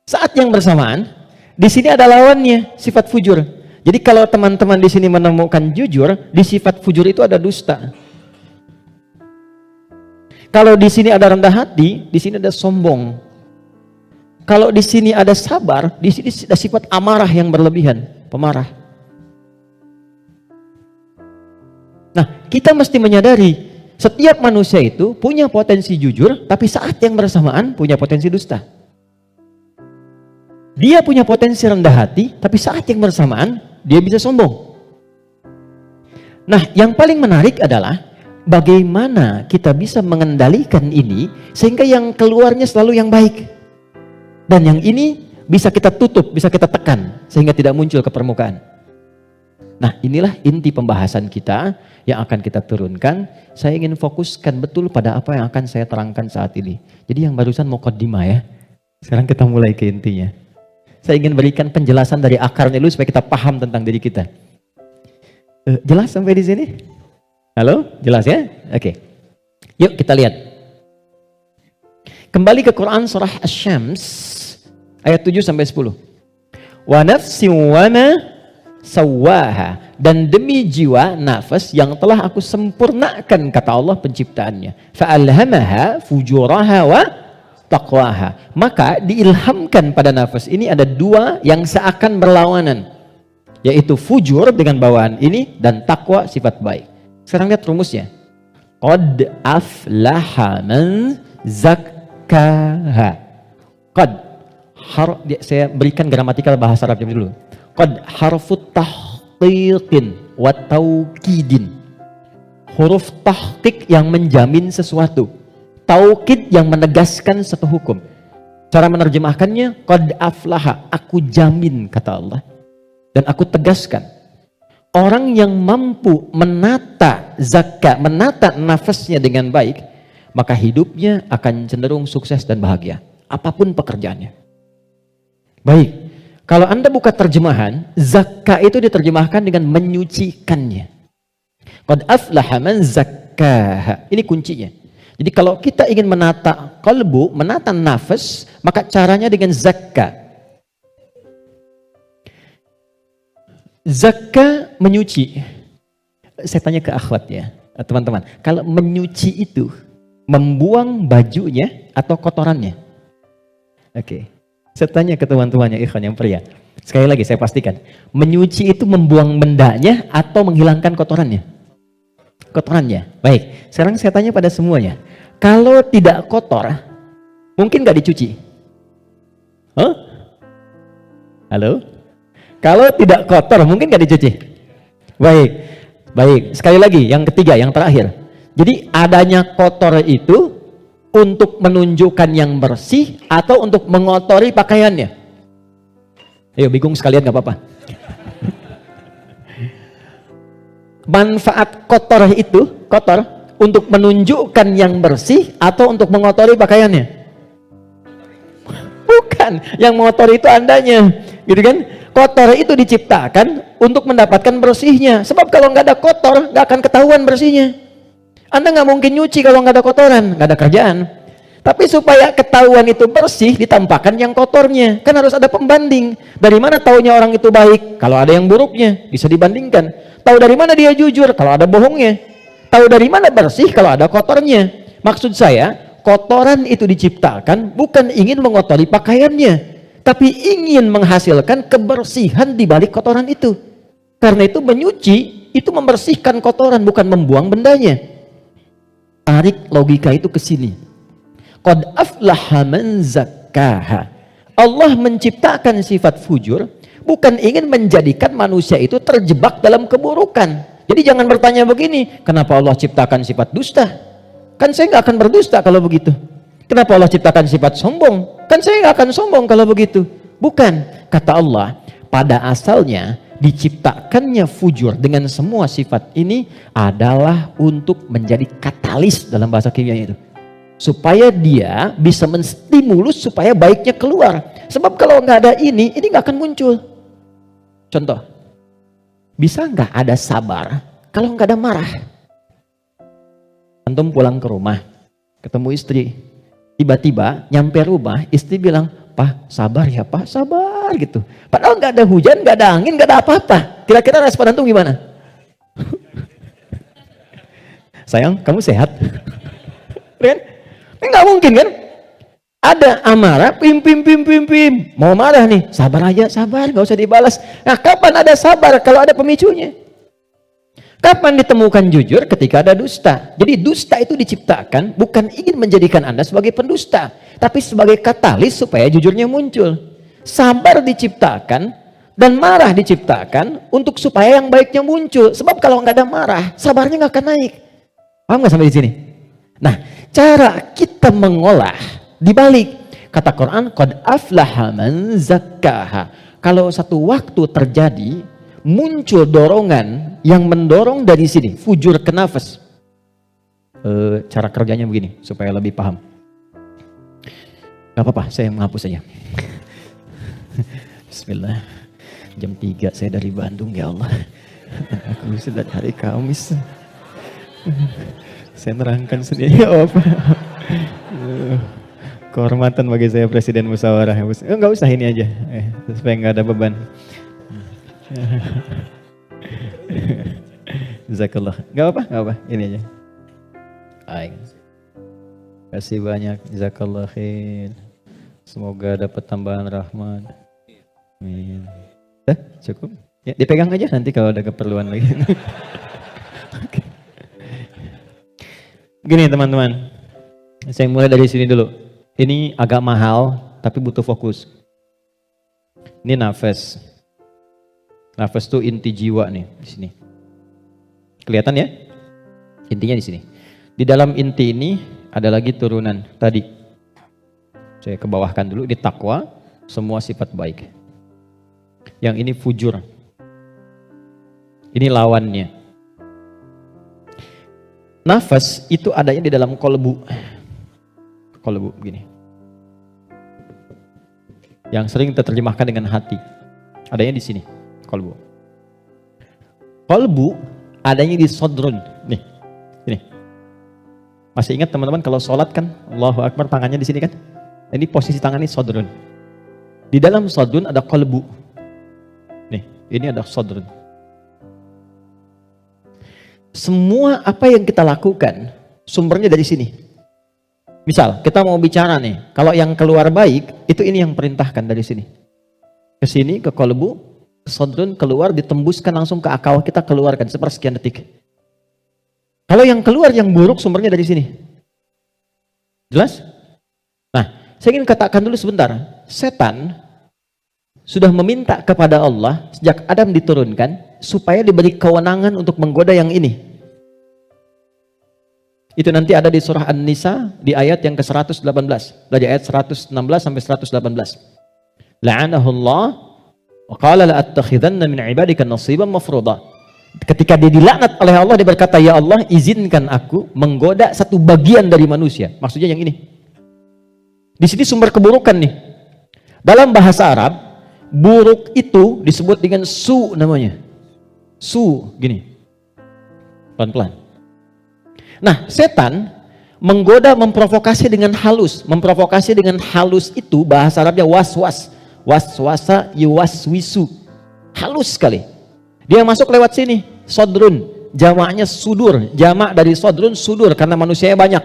Saat yang bersamaan, di sini ada lawannya, sifat fujur. Jadi kalau teman-teman di sini menemukan jujur, di sifat fujur itu ada dusta. Kalau di sini ada rendah hati, di sini ada sombong. Kalau di sini ada sabar, di sini ada sifat amarah yang berlebihan, pemarah. Nah, kita mesti menyadari setiap manusia itu punya potensi jujur, tapi saat yang bersamaan punya potensi dusta. Dia punya potensi rendah hati, tapi saat yang bersamaan dia bisa sombong. Nah, yang paling menarik adalah bagaimana kita bisa mengendalikan ini sehingga yang keluarnya selalu yang baik. Dan yang ini bisa kita tutup, bisa kita tekan sehingga tidak muncul ke permukaan. Nah, inilah inti pembahasan kita yang akan kita turunkan. Saya ingin fokuskan betul pada apa yang akan saya terangkan saat ini. Jadi yang barusan muqaddimah ya. Sekarang kita mulai ke intinya. Saya ingin berikan penjelasan dari akarnya dulu supaya kita paham tentang diri kita. Jelas sampai di sini? Halo? Jelas ya? Oke. Yuk kita lihat. Kembali ke Quran surah Asy-Syams ayat 7 sampai 10. Wa nafsin wa ma sawwaha, dan demi jiwa nafas yang telah aku sempurnakan, kata Allah penciptaannya. Fa'alhamaha fujuraha wa taqwaha. Maka diilhamkan pada nafas ini ada 2 yang seakan berlawanan, yaitu fujur dengan bawaan ini dan takwa sifat baik. Sekarang lihat rumusnya. Qad aflaha man zakkaha. Qad, saya berikan gramatikal bahasa Arabnya dulu. Qad harfu tahqiqin wa taukidin. Huruf tahqiq yang menjamin sesuatu. Taukid yang menegaskan satu hukum. Cara menerjemahkannya, qad aflaha, aku jamin, kata Allah. Dan aku tegaskan. Orang yang mampu menata zakat, menata nafasnya dengan baik, maka hidupnya akan cenderung sukses dan bahagia. Apapun pekerjaannya. Baik, kalau Anda buka terjemahan, zakat itu diterjemahkan dengan menyucikannya. Qad aflaha man zakkaha. Ini kuncinya. Jadi kalau kita ingin menata qalbu, menata nafas, maka caranya dengan zakat. Zakat menyuci. Saya tanya ke akhwat ya, teman-teman. Kalau menyuci itu, membuang bajunya atau kotorannya? Oke. Saya tanya ke teman-temannya, ikhwan yang pria. Sekali lagi saya pastikan. Menyuci itu membuang bendanya atau menghilangkan kotorannya? Kotorannya. Baik, sekarang saya tanya pada semuanya. Kalau tidak kotor, mungkin nggak dicuci? Huh? Halo? Kalau tidak kotor, mungkin nggak dicuci? Baik, baik. Sekali lagi, yang ketiga, yang terakhir. Jadi adanya kotor itu untuk menunjukkan yang bersih atau untuk mengotori pakaiannya? Ayo, bingung sekalian nggak apa-apa. Manfaat kotor itu, kotor, untuk menunjukkan yang bersih atau untuk mengotori pakaiannya? Bukan, yang mengotori itu Andanya, gitu kan? Kotor itu diciptakan untuk mendapatkan bersihnya. Sebab kalau nggak ada kotor, nggak akan ketahuan bersihnya. Anda nggak mungkin nyuci kalau nggak ada kotoran, nggak ada kerjaan. Tapi supaya ketahuan itu bersih, ditampakkan yang kotornya. Kan harus ada pembanding. Dari mana taunya orang itu baik? Kalau ada yang buruknya, bisa dibandingkan. Tahu dari mana dia jujur? Kalau ada bohongnya. Tahu dari mana bersih? Kalau ada kotornya. Maksud saya, kotoran itu diciptakan bukan ingin mengotori pakaiannya, tapi ingin menghasilkan kebersihan di balik kotoran itu. Karena itu menyuci, itu membersihkan kotoran, bukan membuang bendanya. Tarik logika itu ke sini. Qad aflaha man zakkaha. Allah menciptakan sifat fujur bukan ingin menjadikan manusia itu terjebak dalam keburukan. Jadi jangan bertanya begini, kenapa Allah ciptakan sifat dusta? Kan saya nggak akan berdusta kalau begitu. Kenapa Allah ciptakan sifat sombong? Kan saya nggak akan sombong kalau begitu. Bukan, kata Allah, pada asalnya diciptakannya fujur dengan semua sifat ini adalah untuk menjadi katalis dalam bahasa kimia itu. Supaya dia bisa menstimulus supaya baiknya keluar. Sebab kalau nggak ada ini nggak akan muncul. Contoh, bisa nggak ada sabar kalau nggak ada marah? Antum pulang ke rumah, ketemu istri, tiba-tiba nyampe rumah, istri bilang, "Pak, sabar ya Pak, sabar," gitu. Padahal nggak ada hujan, nggak ada angin, nggak ada apa-apa. Kira-kira respon antum gimana? Sayang, kamu sehat? Kan? Nggak mungkin kan? Ada amarah, pim. Mau marah nih, sabar aja, sabar, nggak usah dibalas. Nah, kapan ada sabar kalau ada pemicunya? Kapan ditemukan jujur? Ketika ada dusta. Jadi dusta itu diciptakan bukan ingin menjadikan Anda sebagai pendusta, tapi sebagai katalis supaya jujurnya muncul. Sabar diciptakan dan marah diciptakan untuk supaya yang baiknya muncul. Sebab kalau nggak ada marah, sabarnya nggak akan naik. Paham nggak sampai di sini? Nah, cara kita mengolah dibalik kata Quran, qad aflaha man zakkaha. Kalau satu waktu terjadi muncul dorongan yang mendorong dari sini, fujur ke nafas. Cara kerjanya begini supaya lebih paham. Gak apa-apa, saya menghapus saja. Bismillah. Jam 3 saya dari Bandung, ya Allah. Aku sudah hari Kamis. Saya nerangkan sendiri, apa? Kehormatan bagi saya Presiden Musyawarah. Enggak usah ini aja, supaya nggak ada beban. Jazakallah. Nggak apa, ini aja. Baik. Kasih banyak, jazakallah khair. Semoga dapat tambahan rahmat. Amin. Cukup? Ya, dipegang aja nanti kalau ada keperluan lagi. Okay. Gini teman-teman, saya mulai dari sini dulu. Ini agak mahal, tapi butuh fokus. Ini nafas. Nafas itu inti jiwa nih di sini. Kelihatan ya? Intinya di sini. Di dalam inti ini ada lagi turunan tadi. Saya kebawahkan dulu, di takwa, semua sifat baik. Yang ini fujur. Ini lawannya. Nafas itu adanya di dalam kolbu. Kolbu begini. Yang sering terjemahkan dengan hati. Adanya di sini, kolbu. Kolbu adanya di sodrun. Nih, ini. Masih ingat teman-teman kalau sholat kan, Allahu Akbar tangannya di sini kan? Ini posisi tangan ini sodrun. Di dalam sodrun ada kolbu. Nih, ini ada sodrun. Semua apa yang kita lakukan sumbernya dari sini. Misal kita mau bicara nih, kalau yang keluar baik itu ini yang perintahkan dari sini. Ke sini ke kolbu, ke sodrun, keluar ditembuskan langsung ke akal, kita keluarkan sepersekian detik. Kalau yang keluar yang buruk sumbernya dari sini. Jelas? Nah, saya ingin katakan dulu sebentar. Setan sudah meminta kepada Allah sejak Adam diturunkan supaya diberi kewenangan untuk menggoda yang ini. Itu nanti ada di surah An-Nisa di ayat yang ke-118. Dari ayat 116 sampai 118. La'anahullah wa qala la'attakhidanna min ibadika nasiban mafruḍa. Ketika dia dilaknat oleh Allah, dia berkata, ya Allah izinkan aku menggoda satu bagian dari manusia. Maksudnya yang ini. Di sini sumber keburukan nih. Dalam bahasa Arab, buruk itu disebut dengan su namanya. Su, gini. Pelan-pelan. Nah, setan menggoda, memprovokasi dengan halus. Memprovokasi dengan halus itu bahasa Arabnya waswas. Waswasa yuwaswisu. Halus sekali. Dia masuk lewat sini. Sodrun. Jamaknya sudur. Jamak dari sodrun sudur karena manusianya banyak.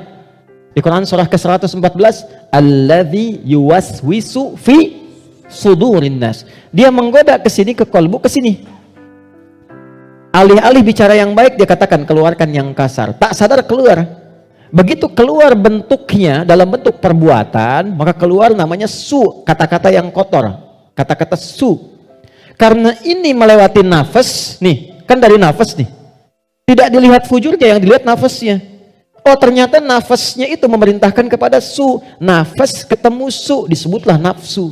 Di Quran surah ke-114, alladzi yuwaswisu fi sudurin nas. Dia menggoda ke sini, ke kolbu, ke sini. Alih-alih bicara yang baik, dia katakan keluarkan yang kasar. Tak sadar keluar. Begitu keluar bentuknya dalam bentuk perbuatan, maka keluar namanya su, kata-kata yang kotor. Kata-kata su. Karena ini melewati nafas, nih, kan dari nafas nih. Tidak dilihat fujurnya, yang dilihat nafasnya. Oh, ternyata nafasnya itu memerintahkan kepada su. Nafas ketemu su, disebutlah nafsu.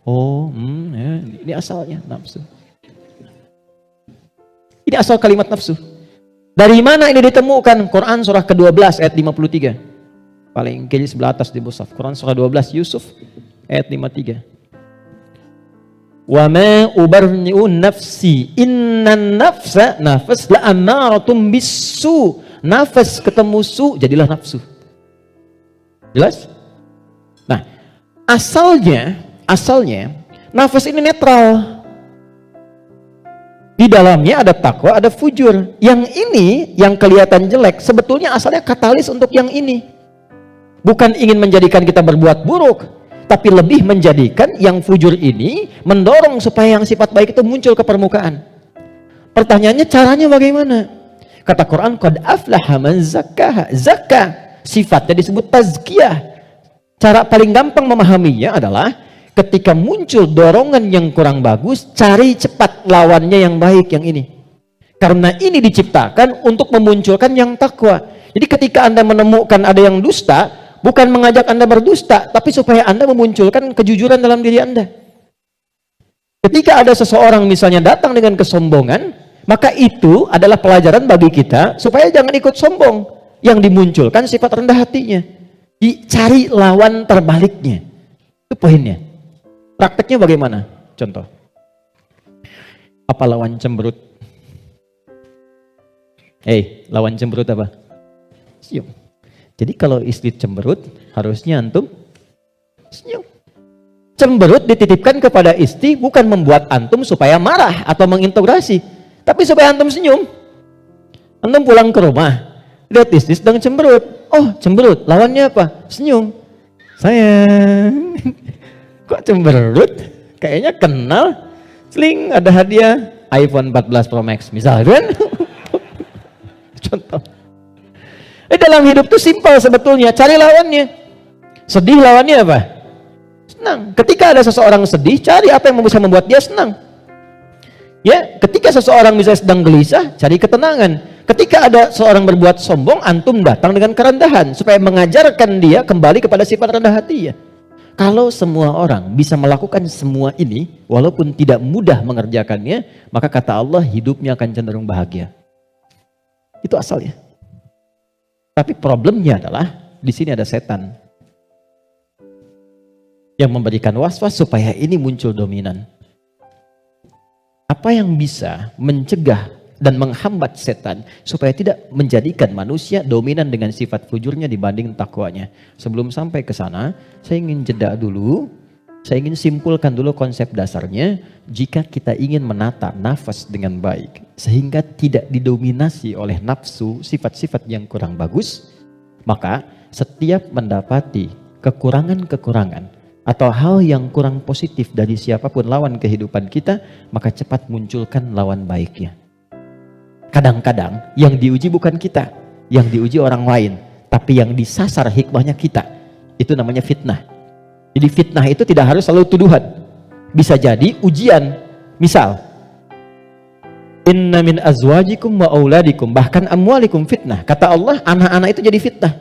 Oh, ya, ini asalnya nafsu. Ini asal kalimat nafsu. Dari mana ini ditemukan? Quran surah ke-12 ayat 53. Paling kiri sebelah atas di mushaf. Quran surah 12 Yusuf ayat 53. Wa ma ubarni'u nafsi innan nafsa nafas la'amaratum bisu. Nafas ketemu su jadilah nafsu. Jelas? Nah, asalnya nafas ini netral. Di dalamnya ada takwa, ada fujur. Yang ini, yang kelihatan jelek, sebetulnya asalnya katalis untuk yang ini. Bukan ingin menjadikan kita berbuat buruk, tapi lebih menjadikan yang fujur ini mendorong supaya yang sifat baik itu muncul ke permukaan. Pertanyaannya caranya bagaimana? Kata Quran, qad aflaha man zakkaha. Zakka, sifatnya disebut tazkiyah. Cara paling gampang memahaminya adalah ketika muncul dorongan yang kurang bagus, cari cepat lawannya yang baik, yang ini. Karena ini diciptakan untuk memunculkan yang takwa. Jadi ketika Anda menemukan ada yang dusta, bukan mengajak Anda berdusta, tapi supaya Anda memunculkan kejujuran dalam diri Anda. Ketika ada seseorang misalnya datang dengan kesombongan, maka itu adalah pelajaran bagi kita supaya jangan ikut sombong. Yang dimunculkan sifat rendah hatinya. Dicari lawan terbaliknya. Itu poinnya. Prakteknya bagaimana? Contoh. Apa lawan cemberut? Lawan cemberut apa? Senyum. Jadi kalau istri cemberut, harusnya antum senyum. Cemberut dititipkan kepada istri bukan membuat antum supaya marah atau mengintegrasi, tapi supaya antum senyum. Antum pulang ke rumah, lihat istri sedang cemberut. Oh, cemberut, lawannya apa? Senyum. Sayang. Kok cemberut? Kayaknya kenal. Sling, ada hadiah iPhone 14 Pro Max misalnya kan. Contoh. Dalam hidup tuh simpel sebetulnya, cari lawannya. Sedih lawannya apa? Senang. Ketika ada seseorang sedih, cari apa yang bisa membuat dia senang. Ya, ketika seseorang misalnya sedang gelisah, cari ketenangan. Ketika ada seorang berbuat sombong, antum datang dengan kerendahan supaya mengajarkan dia kembali kepada sifat rendah hati ya. Kalau semua orang bisa melakukan semua ini, walaupun tidak mudah mengerjakannya, maka kata Allah hidupnya akan cenderung bahagia. Itu asalnya. Tapi problemnya adalah di sini ada setan yang memberikan was-was supaya ini muncul dominan. Apa yang bisa mencegah dan menghambat setan supaya tidak menjadikan manusia dominan dengan sifat fujurnya dibanding takwanya? Sebelum sampai ke sana, saya ingin jeda dulu. Saya ingin simpulkan dulu konsep dasarnya. Jika kita ingin menata nafas dengan baik sehingga tidak didominasi oleh nafsu sifat-sifat yang kurang bagus, maka setiap mendapati kekurangan-kekurangan atau hal yang kurang positif dari siapapun lawan kehidupan kita, maka cepat munculkan lawan baiknya. Kadang-kadang yang diuji bukan kita, yang diuji orang lain, tapi yang disasar hikmahnya kita. Itu namanya fitnah. Jadi fitnah itu tidak harus selalu tuduhan. Bisa jadi ujian. Misal, inna min azwajikum wa auladikum, bahkan amwalikum fitnah. Kata Allah, anak-anak itu jadi fitnah.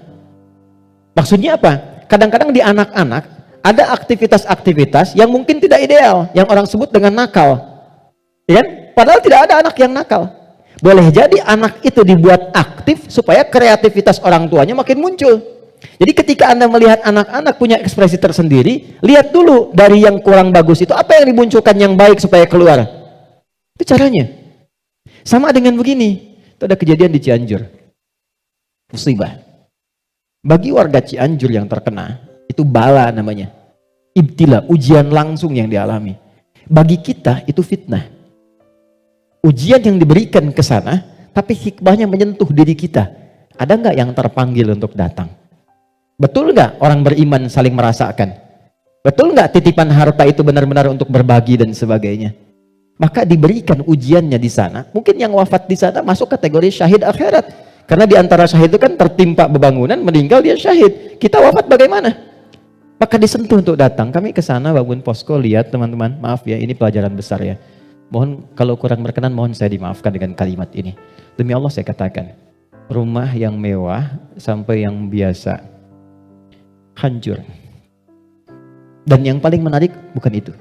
Maksudnya apa? Kadang-kadang di anak-anak ada aktivitas-aktivitas yang mungkin tidak ideal, yang orang sebut dengan nakal. Ya? Padahal tidak ada anak yang nakal. Boleh jadi anak itu dibuat aktif supaya kreativitas orang tuanya makin muncul. Jadi ketika Anda melihat anak-anak punya ekspresi tersendiri, lihat dulu dari yang kurang bagus itu, apa yang dimunculkan yang baik supaya keluar. Itu caranya. Sama dengan begini, itu ada kejadian di Cianjur. Musibah. Bagi warga Cianjur yang terkena, itu bala namanya. Ibtila, ujian langsung yang dialami. Bagi kita itu fitnah. Ujian yang diberikan ke sana, tapi hikmahnya menyentuh diri kita. Ada nggak yang terpanggil untuk datang? Betul nggak orang beriman saling merasakan? Betul nggak titipan harta itu benar-benar untuk berbagi dan sebagainya? Maka diberikan ujiannya di sana. Mungkin yang wafat di sana masuk kategori syahid akhirat. Karena di antara syahid itu kan tertimpa bebangunan, meninggal dia syahid. Kita wafat bagaimana? Maka disentuh untuk datang. Kami ke sana bangun posko, lihat teman-teman, maaf ya, ini pelajaran besar ya. Mohon kalau kurang berkenan, mohon saya dimaafkan dengan kalimat ini. Demi Allah saya katakan, rumah yang mewah sampai yang biasa hancur. Dan yang paling menarik bukan itu.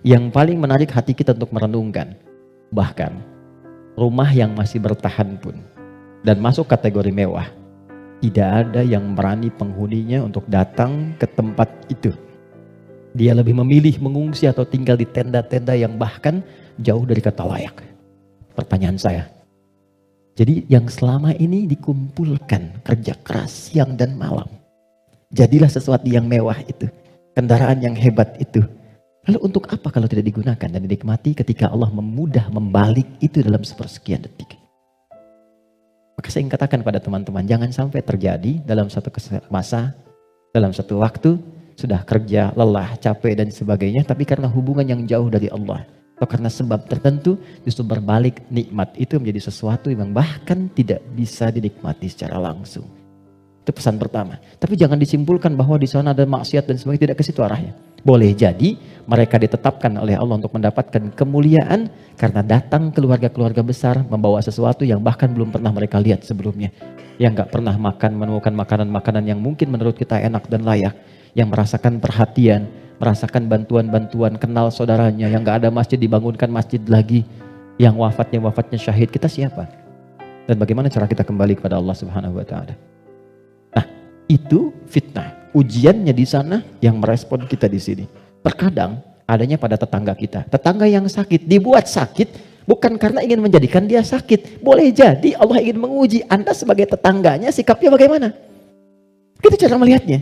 Yang paling menarik hati kita untuk merenungkan, bahkan rumah yang masih bertahan pun dan masuk kategori mewah, tidak ada yang berani penghuninya untuk datang ke tempat itu. Dia lebih memilih mengungsi atau tinggal di tenda-tenda yang bahkan jauh dari kata layak. Pertanyaan saya, jadi yang selama ini dikumpulkan kerja keras siang dan malam, jadilah sesuatu yang mewah itu, kendaraan yang hebat itu, lalu untuk apa kalau tidak digunakan dan dinikmati ketika Allah memudah membalik itu dalam sepersekian detik? Maka saya ingin katakan pada teman-teman, jangan sampai terjadi dalam satu masa, dalam satu waktu, sudah kerja, lelah, capek dan sebagainya, tapi karena hubungan yang jauh dari Allah, atau karena sebab tertentu, justru berbalik nikmat itu menjadi sesuatu yang bahkan tidak bisa dinikmati secara langsung. Itu pesan pertama. Tapi jangan disimpulkan bahwa di sana ada maksiat dan sebagainya, tidak ke situ arahnya. Boleh jadi mereka ditetapkan oleh Allah untuk mendapatkan kemuliaan karena datang keluarga-keluarga besar membawa sesuatu yang bahkan belum pernah mereka lihat sebelumnya. Yang gak pernah menemukan makanan-makanan yang mungkin menurut kita enak dan layak. Yang merasakan perhatian, merasakan bantuan-bantuan, kenal saudaranya. Yang gak ada masjid, dibangunkan masjid lagi. Yang wafatnya syahid, kita siapa? Dan bagaimana cara kita kembali kepada Allah Subhanahu wa Ta'ala? Nah, itu fitnah. Ujiannya di sana yang merespon kita di sini. Terkadang adanya pada tetangga kita. Tetangga yang sakit dibuat sakit bukan karena ingin menjadikan dia sakit. Boleh jadi Allah ingin menguji Anda sebagai tetangganya, sikapnya bagaimana. Itu cara melihatnya.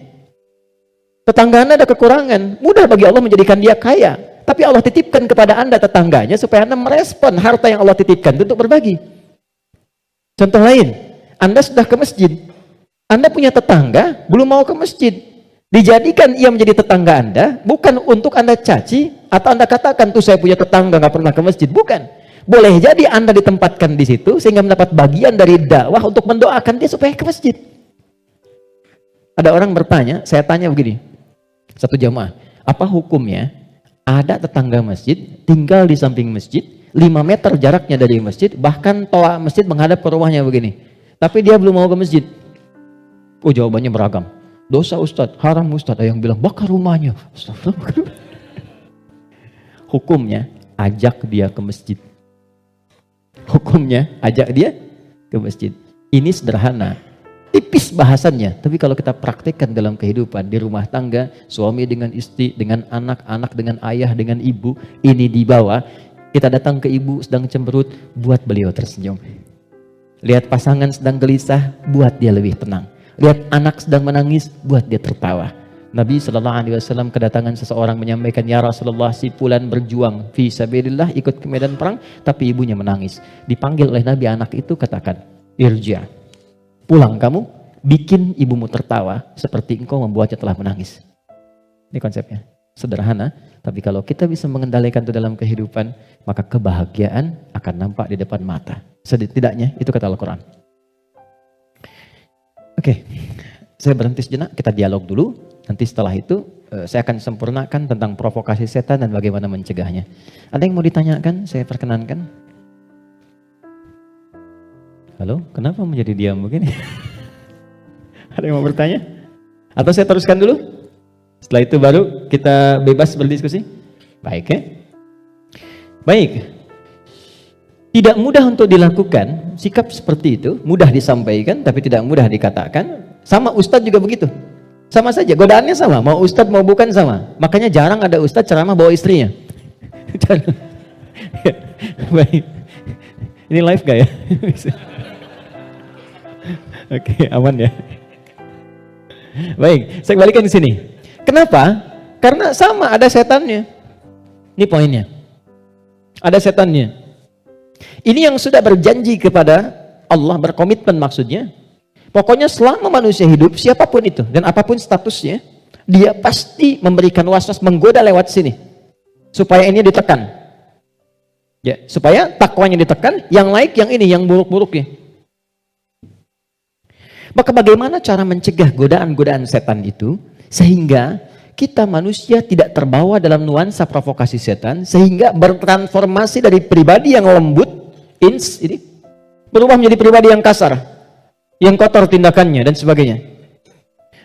Tetangga Anda ada kekurangan, mudah bagi Allah menjadikan dia kaya. Tapi Allah titipkan kepada Anda tetangganya supaya Anda merespon harta yang Allah titipkan untuk berbagi. Contoh lain, Anda sudah ke masjid. Anda punya tetangga, belum mau ke masjid. Dijadikan ia menjadi tetangga Anda, bukan untuk Anda caci, atau Anda katakan, tuh saya punya tetangga gak pernah ke masjid. Bukan. Boleh jadi Anda ditempatkan di situ, sehingga mendapat bagian dari dakwah untuk mendoakan dia supaya ke masjid. Ada orang bertanya, saya tanya begini, satu jamaah, apa hukumnya ada tetangga masjid, tinggal di samping masjid, 5 meter jaraknya dari masjid, bahkan toa masjid menghadap ke rumahnya begini. Tapi dia belum mau ke masjid. Oh, jawabannya beragam. Dosa Ustadz, haram Ustadz. Ada yang bilang bakar rumahnya. Hukumnya ajak dia ke masjid. Hukumnya ajak dia ke masjid. Ini sederhana, tipis bahasannya. Tapi kalau kita praktekkan dalam kehidupan di rumah tangga, suami dengan istri, dengan anak, anak dengan ayah, dengan ibu, ini dibawa. Kita datang ke ibu sedang cemberut, buat beliau tersenyum. Lihat pasangan sedang gelisah, buat dia lebih tenang. Lihat anak sedang menangis, buat dia tertawa. Nabi SAW kedatangan seseorang menyampaikan, ya Rasulullah, si fulan berjuang fi sabilillah, ikut ke medan perang, tapi ibunya menangis. Dipanggil oleh Nabi anak itu, katakan, irja, pulang kamu, bikin ibumu tertawa seperti engkau membuatnya telah menangis. Ini konsepnya. Sederhana, tapi kalau kita bisa mengendalikan itu dalam kehidupan, maka kebahagiaan akan nampak di depan mata. Setidaknya itu kata Al-Quran. Oke, saya berhenti sejenak, kita dialog dulu. Nanti setelah itu saya akan sempurnakan tentang provokasi setan dan bagaimana mencegahnya. Ada yang mau ditanyakan? Saya perkenankan. Halo, kenapa menjadi diam begini? Ada yang mau bertanya? Atau saya teruskan dulu? Setelah itu baru kita bebas berdiskusi? Baik ya? Baik. Tidak mudah untuk dilakukan, sikap seperti itu, mudah disampaikan tapi tidak mudah dikatakan. Sama Ustadz juga begitu. Sama saja, godaannya sama, mau Ustadz mau bukan sama. Makanya jarang ada Ustadz ceramah bawa istrinya. Baik. Ini live gak ya? Oke, aman ya. Baik, saya kembalikan di sini. Kenapa? Karena sama, ada setannya. Ini poinnya. Ada setannya. Ini yang sudah berjanji kepada Allah, berkomitmen maksudnya. Pokoknya selama manusia hidup, siapapun itu dan apapun statusnya, dia pasti memberikan waswas, menggoda lewat sini. Supaya ini ditekan. Ya, supaya takwanya ditekan, yang naik yang ini, yang buruk-buruknya. Maka bagaimana cara mencegah godaan-godaan setan itu sehingga kita manusia tidak terbawa dalam nuansa provokasi setan, sehingga bertransformasi dari pribadi yang lembut ini berubah menjadi pribadi yang kasar, yang kotor tindakannya dan sebagainya.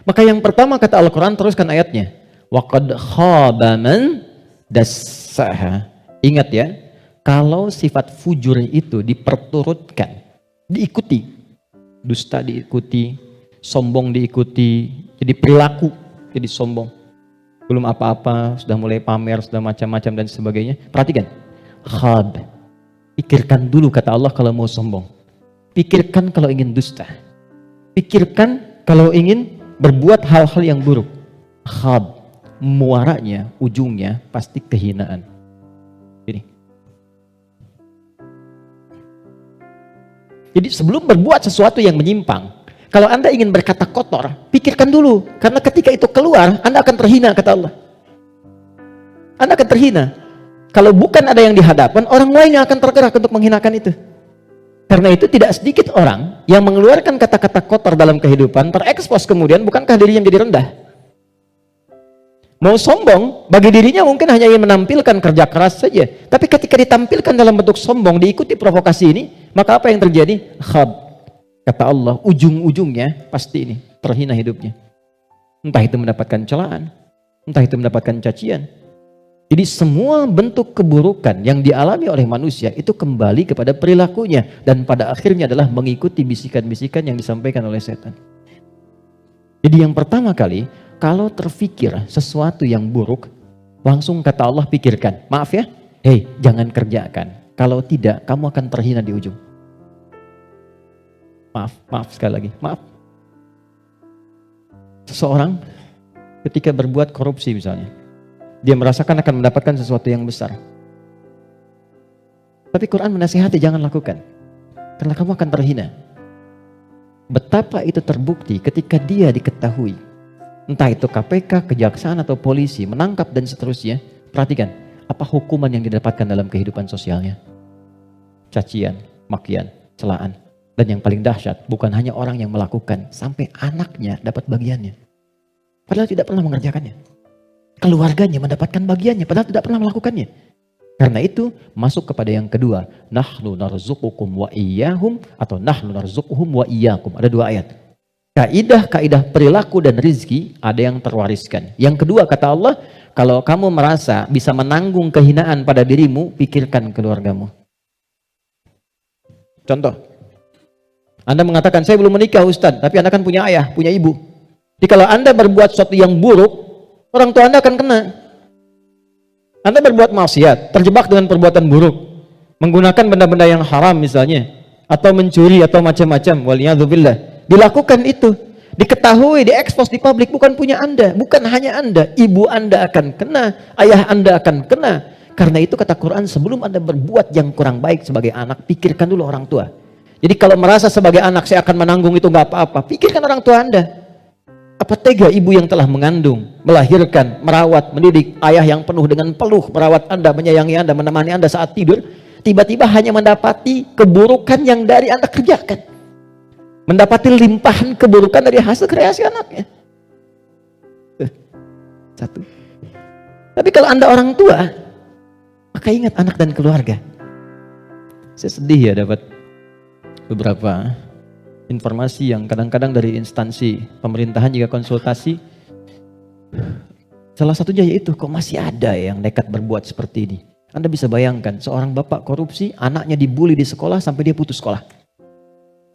Maka yang pertama kata Al-Quran, teruskan ayatnya, waqad khaba man dassaha. Ingat ya, kalau sifat fujur itu diperturutkan, diikuti, dusta diikuti, sombong diikuti, jadi perilaku, jadi sombong, belum apa-apa sudah mulai pamer, sudah macam-macam dan sebagainya. Perhatikan, khab, pikirkan dulu kata Allah kalau mau sombong, pikirkan kalau ingin dusta, pikirkan kalau ingin berbuat hal-hal yang buruk. Khab, muaranya, ujungnya pasti kehinaan. Ini. Jadi sebelum berbuat sesuatu yang menyimpang, kalau Anda ingin berkata kotor, pikirkan dulu. Karena ketika itu keluar, Anda akan terhina, kata Allah. Anda akan terhina. Kalau bukan ada yang di hadapan, orang lain yang akan tergerak untuk menghinakan itu. Karena itu tidak sedikit orang yang mengeluarkan kata-kata kotor dalam kehidupan, terekspos kemudian, bukankah dirinya menjadi rendah? Mau sombong, bagi dirinya mungkin hanya ingin menampilkan kerja keras saja. Tapi ketika ditampilkan dalam bentuk sombong, diikuti provokasi ini, maka apa yang terjadi? Khab. Kata Allah, ujung-ujungnya pasti ini, terhina hidupnya. Entah itu mendapatkan celaan, entah itu mendapatkan cacian. Jadi semua bentuk keburukan yang dialami oleh manusia itu kembali kepada perilakunya. Dan pada akhirnya adalah mengikuti bisikan-bisikan yang disampaikan oleh setan. Jadi yang pertama kali, kalau terfikir sesuatu yang buruk, langsung kata Allah pikirkan. Maaf ya, hei jangan kerjakan. Kalau tidak, kamu akan terhina di ujung. Maaf sekali lagi, maaf. Seseorang ketika berbuat korupsi misalnya, dia merasakan akan mendapatkan sesuatu yang besar. Tapi Quran menasihati jangan lakukan. Karena kamu akan terhina. Betapa itu terbukti ketika dia diketahui. Entah itu KPK, kejaksaan atau polisi menangkap dan seterusnya. Perhatikan, apa hukuman yang didapatkan dalam kehidupan sosialnya? Cacian, makian, celaan. Dan yang paling dahsyat, bukan hanya orang yang melakukan, sampai anaknya dapat bagiannya. Padahal tidak pernah mengerjakannya. Keluarganya mendapatkan bagiannya, padahal tidak pernah melakukannya. Karena itu, masuk kepada yang kedua. Nahnu narzuqukum wa iyyahum, atau nahnu narzuquhum wa iyyakum. Ada dua ayat. Kaidah-kaidah perilaku dan rizki ada yang terwariskan. Yang kedua, kata Allah, kalau kamu merasa bisa menanggung kehinaan pada dirimu, pikirkan keluargamu. Contoh. Anda mengatakan, saya belum menikah Ustaz, tapi Anda kan punya ayah, punya ibu. Jadi kalau Anda berbuat sesuatu yang buruk, orang tua Anda akan kena. Anda berbuat maksiat, terjebak dengan perbuatan buruk, menggunakan benda-benda yang haram misalnya, atau mencuri atau macam-macam, waliyadzubillah. Dilakukan itu, diketahui, diekspos di publik, bukan punya Anda, bukan hanya Anda, ibu Anda akan kena, ayah Anda akan kena. Karena itu kata Quran, sebelum Anda berbuat yang kurang baik sebagai anak, pikirkan dulu orang tua. Jadi kalau merasa sebagai anak saya akan menanggung itu nggak apa-apa, pikirkan orang tua Anda. Apa tega ibu yang telah mengandung, melahirkan, merawat, mendidik, ayah yang penuh dengan peluh, merawat Anda, menyayangi Anda, menemani Anda saat tidur, tiba-tiba hanya mendapati keburukan yang dari Anda kerjakan. Mendapati limpahan keburukan dari hasil kreasi anaknya. Satu. Tapi kalau Anda orang tua, maka ingat anak dan keluarga. Saya sedih ya dapat beberapa informasi yang kadang-kadang dari instansi pemerintahan juga konsultasi. Salah satunya yaitu kok masih ada yang nekat berbuat seperti ini. Anda bisa bayangkan seorang bapak korupsi, anaknya dibully di sekolah sampai dia putus sekolah.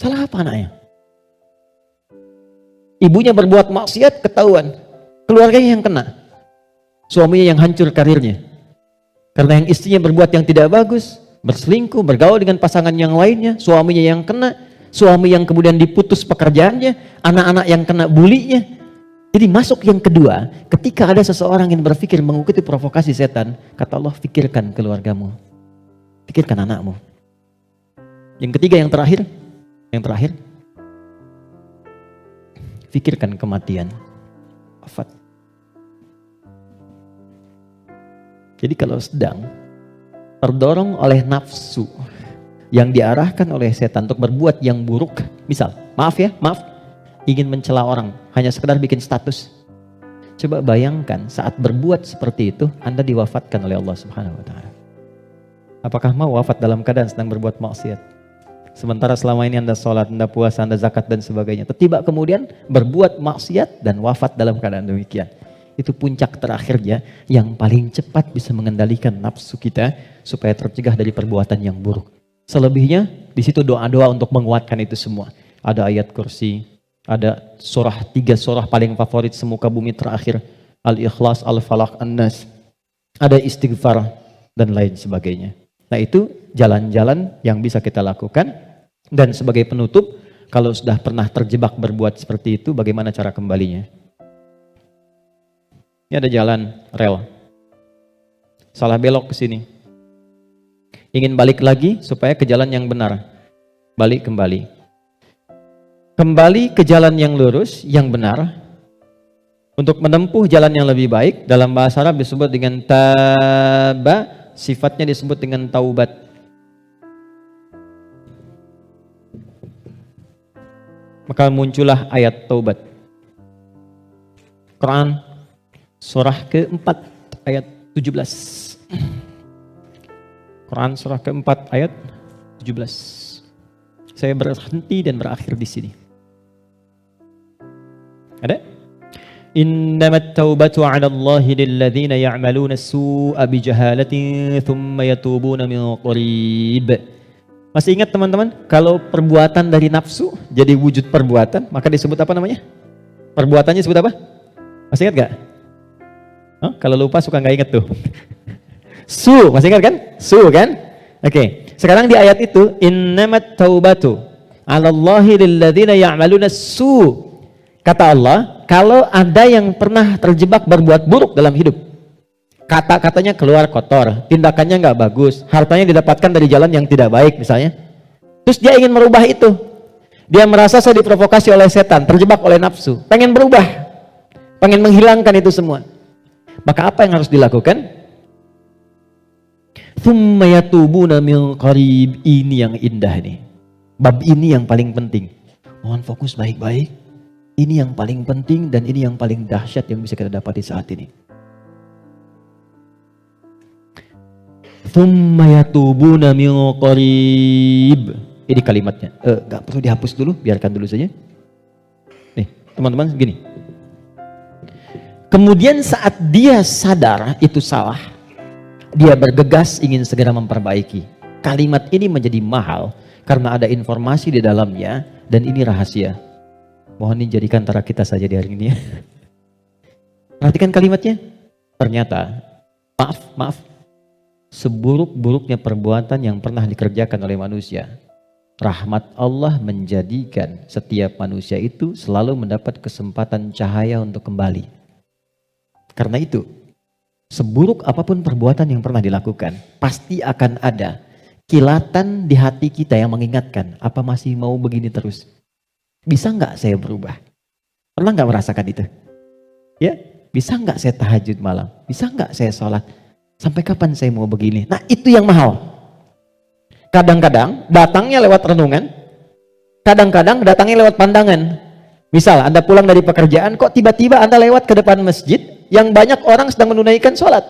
Salah apa anaknya? Ibunya berbuat maksiat, ketahuan. Keluarganya yang kena. Suaminya yang hancur karirnya. Karena yang istrinya berbuat yang tidak bagus, berselingkuh, bergaul dengan pasangan yang lainnya, suaminya yang kena, suami yang kemudian diputus pekerjaannya, anak-anak yang kena bulinya. Jadi masuk yang kedua, ketika ada seseorang yang berpikir mengikuti provokasi setan, kata Allah, pikirkan keluargamu, pikirkan anakmu. Yang ketiga, yang terakhir, pikirkan kematian, wafat. Jadi kalau sedang terdorong oleh nafsu yang diarahkan oleh setan untuk berbuat yang buruk, misal, maaf, ingin mencela orang, hanya sekedar bikin status. Coba bayangkan saat berbuat seperti itu, Anda diwafatkan oleh Allah Subhanahu wa Ta'ala. Apakah mau wafat dalam keadaan sedang berbuat maksiat? Sementara selama ini Anda sholat, Anda puasa, Anda zakat dan sebagainya. Tiba kemudian berbuat maksiat dan wafat dalam keadaan demikian. Itu puncak terakhirnya yang paling cepat bisa mengendalikan nafsu kita supaya tercegah dari perbuatan yang buruk. Selebihnya di situ doa-doa untuk menguatkan itu semua. Ada ayat kursi, ada surah, 3 surah paling favorit semuka bumi terakhir, Al-Ikhlas, Al-Falaq, An-Nas. Ada istighfar dan lain sebagainya. Nah itu jalan-jalan yang bisa kita lakukan. Dan sebagai penutup, kalau sudah pernah terjebak berbuat seperti itu, bagaimana cara kembalinya? Ini ada jalan rel, salah belok ke sini. Ingin balik lagi supaya ke jalan yang benar, balik kembali. Kembali ke jalan yang lurus, yang benar. Untuk menempuh jalan yang lebih baik, dalam bahasa Arab disebut dengan taba, sifatnya disebut dengan taubat. Maka muncullah ayat taubat. Quran surah ke-4 ayat 17. Quran surah ke-4 ayat 17. Saya berhenti dan berakhir di sini. Ada? Innamat taubatu 'ala Allahi lilladzina ya'maluna as-su'a bijahalatin thumma yatubuna min qarib. Masih ingat teman-teman? Kalau perbuatan dari nafsu jadi wujud perbuatan, maka disebut apa namanya? Perbuatannya disebut apa? Masih ingat gak? Kalau lupa suka nggak inget tuh. Su, masih ingat kan? Su kan? Oke. Sekarang di ayat itu, innamat taubatu 'alallahi lilladzina ya'maluna su. Kata Allah, kalau ada yang pernah terjebak berbuat buruk dalam hidup, kata-katanya keluar kotor, tindakannya nggak bagus, hartanya didapatkan dari jalan yang tidak baik misalnya, terus dia ingin merubah itu, dia merasa saya diprovokasi oleh setan, terjebak oleh nafsu, pengen berubah, pengen menghilangkan itu semua. Maka apa yang harus dilakukan? Tsumma yatubuna min qarib. Ini yang indah nih. Bab ini yang paling penting. Mohon fokus baik-baik. Ini yang paling penting dan ini yang paling dahsyat yang bisa kita dapati saat ini. Tsumma yatubuna min qarib. Ini kalimatnya. Gak perlu dihapus dulu, biarkan dulu saja. Nih, teman-teman gini. Kemudian saat dia sadar itu salah, dia bergegas ingin segera memperbaiki. Kalimat ini menjadi mahal karena ada informasi di dalamnya dan ini rahasia. Mohon dijadikan antara kita saja di hari ini ya. Perhatikan kalimatnya. Ternyata, maaf, seburuk-buruknya perbuatan yang pernah dikerjakan oleh manusia, rahmat Allah menjadikan setiap manusia itu selalu mendapat kesempatan cahaya untuk kembali. Karena itu, seburuk apapun perbuatan yang pernah dilakukan, pasti akan ada kilatan di hati kita yang mengingatkan, apa masih mau begini terus? Bisa nggak saya berubah? Pernah nggak merasakan itu? Ya, bisa nggak saya tahajud malam? Bisa nggak saya sholat? Sampai kapan saya mau begini? Nah, itu yang mahal. Kadang-kadang datangnya lewat renungan, kadang-kadang datangnya lewat pandangan. Misal Anda pulang dari pekerjaan, kok tiba-tiba Anda lewat ke depan masjid yang banyak orang sedang menunaikan sholat.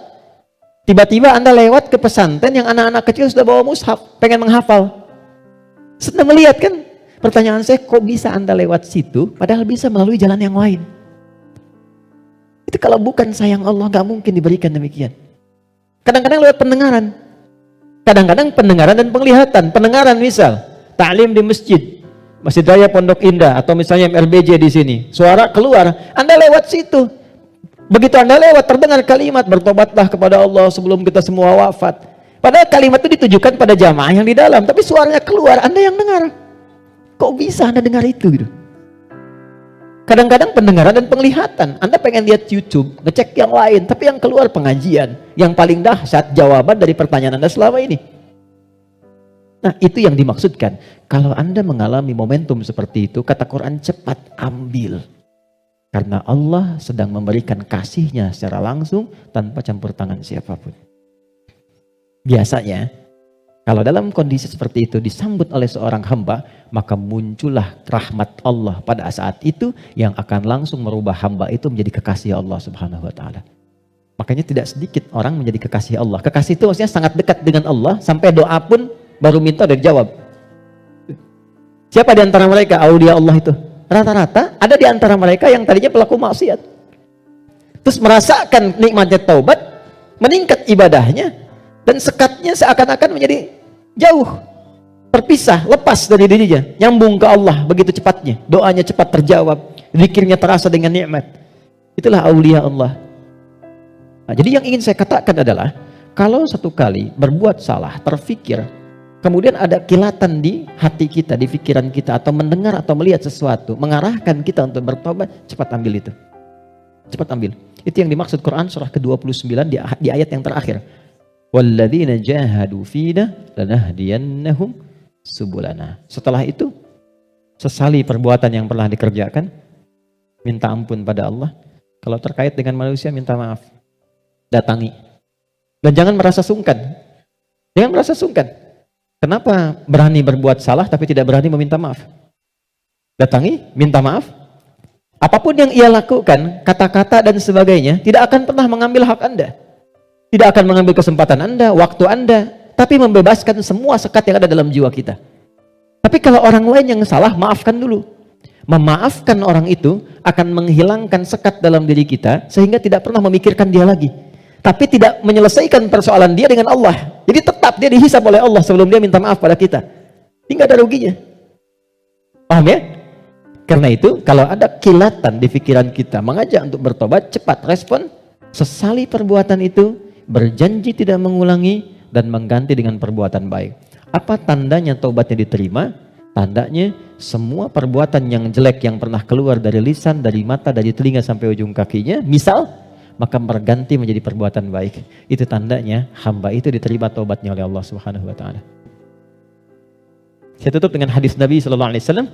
Tiba-tiba Anda lewat ke pesantren yang anak-anak kecil sudah bawa mushaf, pengen menghafal. Sedang melihat kan? Pertanyaan saya, kok bisa Anda lewat situ padahal bisa melalui jalan yang lain? Itu kalau bukan sayang Allah gak mungkin diberikan demikian. Kadang-kadang lewat pendengaran. Kadang-kadang pendengaran dan penglihatan. Pendengaran misal, ta'lim di Masjid Raya Pondok Indah atau misalnya MRBJ di sini. Suara keluar, Anda lewat situ. Begitu Anda lewat terdengar kalimat bertobatlah kepada Allah sebelum kita semua wafat. Padahal kalimat itu ditujukan pada jamaah yang di dalam, tapi suaranya keluar, Anda yang dengar. Kok bisa Anda dengar itu gitu? Kadang-kadang pendengaran dan penglihatan. Anda pengen lihat YouTube, ngecek yang lain, tapi yang keluar pengajian. Yang paling dahsyat jawaban dari pertanyaan Anda selama ini. Nah, itu yang dimaksudkan. Kalau Anda mengalami momentum seperti itu, kata Quran, cepat ambil. Karena Allah sedang memberikan kasih-Nya secara langsung tanpa campur tangan siapapun. Biasanya, kalau dalam kondisi seperti itu disambut oleh seorang hamba, maka muncullah rahmat Allah pada saat itu yang akan langsung merubah hamba itu menjadi kekasih Allah Subhanahu wa taala. Makanya tidak sedikit orang menjadi kekasih Allah. Kekasih itu maksudnya sangat dekat dengan Allah sampai doa pun baru minta udah dijawab. Siapa di antara mereka aulia Allah itu? Rata-rata ada di antara mereka yang tadinya pelaku maksiat. Terus merasakan nikmatnya taubat, meningkat ibadahnya, dan sekatnya seakan-akan menjadi jauh, terpisah, lepas dari dirinya, nyambung ke Allah begitu cepatnya. Doanya cepat terjawab, zikirnya terasa dengan nikmat. Itulah aulia Allah. Nah, jadi yang ingin saya katakan adalah, kalau satu kali berbuat salah, terfikir, kemudian ada kilatan di hati kita, di pikiran kita, atau mendengar atau melihat sesuatu, mengarahkan kita untuk bertobat, cepat ambil itu. Cepat ambil. Itu yang dimaksud Quran surah ke-29 di ayat yang terakhir. Walladzina jahadu fina lanahdiyannahum subulana. Setelah itu, sesali perbuatan yang pernah dikerjakan, minta ampun pada Allah. Kalau terkait dengan manusia, minta maaf. Datangi. Dan jangan merasa sungkan. Jangan merasa sungkan. Kenapa berani berbuat salah tapi tidak berani meminta maaf? Datangi, minta maaf. Apapun yang ia lakukan, kata-kata dan sebagainya, tidak akan pernah mengambil hak Anda. Tidak akan mengambil kesempatan Anda, waktu Anda, tapi membebaskan semua sekat yang ada dalam jiwa kita. Tapi kalau orang lain yang salah, maafkan dulu. Memaafkan orang itu akan menghilangkan sekat dalam diri kita, sehingga tidak pernah memikirkan dia lagi. Tapi tidak menyelesaikan persoalan dia dengan Allah. Jadi tetap dia dihisab oleh Allah sebelum dia minta maaf pada kita. Ini nggak ada ruginya. Paham ya? Karena itu, kalau ada kilatan di pikiran kita, mengajak untuk bertobat, cepat respon, sesali perbuatan itu, berjanji tidak mengulangi, dan mengganti dengan perbuatan baik. Apa tandanya taubatnya diterima? Tandanya semua perbuatan yang jelek yang pernah keluar dari lisan, dari mata, dari telinga sampai ujung kakinya, misal, maka berganti menjadi perbuatan baik. Itu tandanya hamba itu diterima taubatnya oleh Allah Subhanahu wa taala. Saya tutup dengan hadis Nabi sallallahu alaihi wasallam.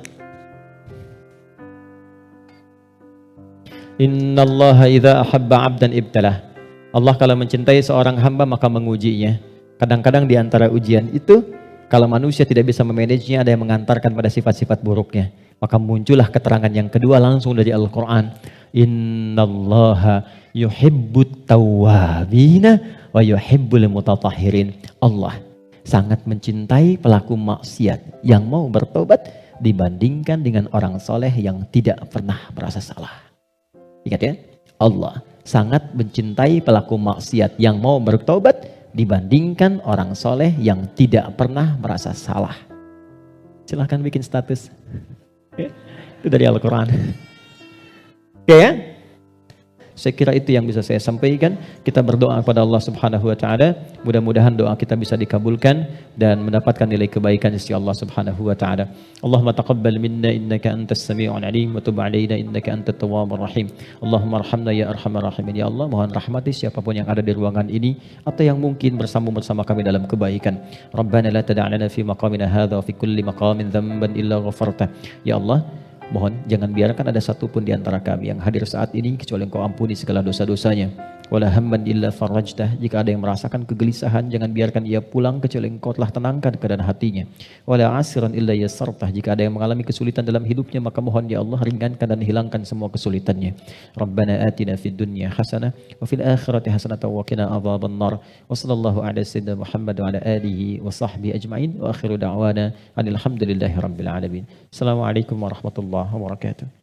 Innallaha idza ahabba 'abdan ibtalah. Allah kalau mencintai seorang hamba maka mengujinya. Kadang-kadang di antara ujian itu Kalau manusia tidak bisa memanagenya, ada yang mengantarkan pada sifat-sifat buruknya. Maka muncullah keterangan yang kedua langsung dari Al-Quran. Innallaha yuhibbut tawwabina wa yuhibbul mutatahhirin. Allah sangat mencintai pelaku maksiat yang mau bertobat dibandingkan dengan orang soleh yang tidak pernah merasa salah. Ingat ya, Allah sangat mencintai pelaku maksiat yang mau bertobat dibandingkan orang soleh yang tidak pernah merasa salah. Silahkan bikin status. Itu dari Al-Quran. Oke ya? Saya kira itu yang bisa saya sampaikan. Kita berdoa kepada Allah Subhanahu wa taala, mudah-mudahan doa kita bisa dikabulkan dan mendapatkan nilai kebaikan sisi Allah Subhanahu wa taala. Allahumma taqabbal minna innaka antas sami'ul alim wa tub 'alaina innaka antat tawwabur rahim. Allahumma arhamna ya arhamar rahimin. Ya Allah, mohon rahmati siapapun yang ada di ruangan ini atau yang mungkin bersambung bersama kami dalam kebaikan. Rabbana la tada' lana fi maqamina hadza wa fi kulli maqamin dhanban illa ghafarta. Ya Allah, mohon jangan biarkan ada satupun di antara kami yang hadir saat ini kecuali Engkau ampuni segala dosa-dosanya. Wala hamman illa farajtah. Jika ada yang merasakan kegelisahan, jangan biarkan ia pulang kecuali Engkau telah tenangkan keadaan hatinya. Wala asiran illa yassartah. Jika ada yang mengalami kesulitan dalam hidupnya, maka mohon ya Allah ringankan dan hilangkan semua kesulitannya. Rabbana atina fid dunya hasanah wa fil akhirati hasanah wa qina adzaban nar. Wa sallallahu ala sayyidina Muhammad wa ala alihi wa sahbihi ajma'in wa akhiru da'wana alhamdulillahi rabbil alamin. Assalamualaikum warahmatullahi wabarakatuh.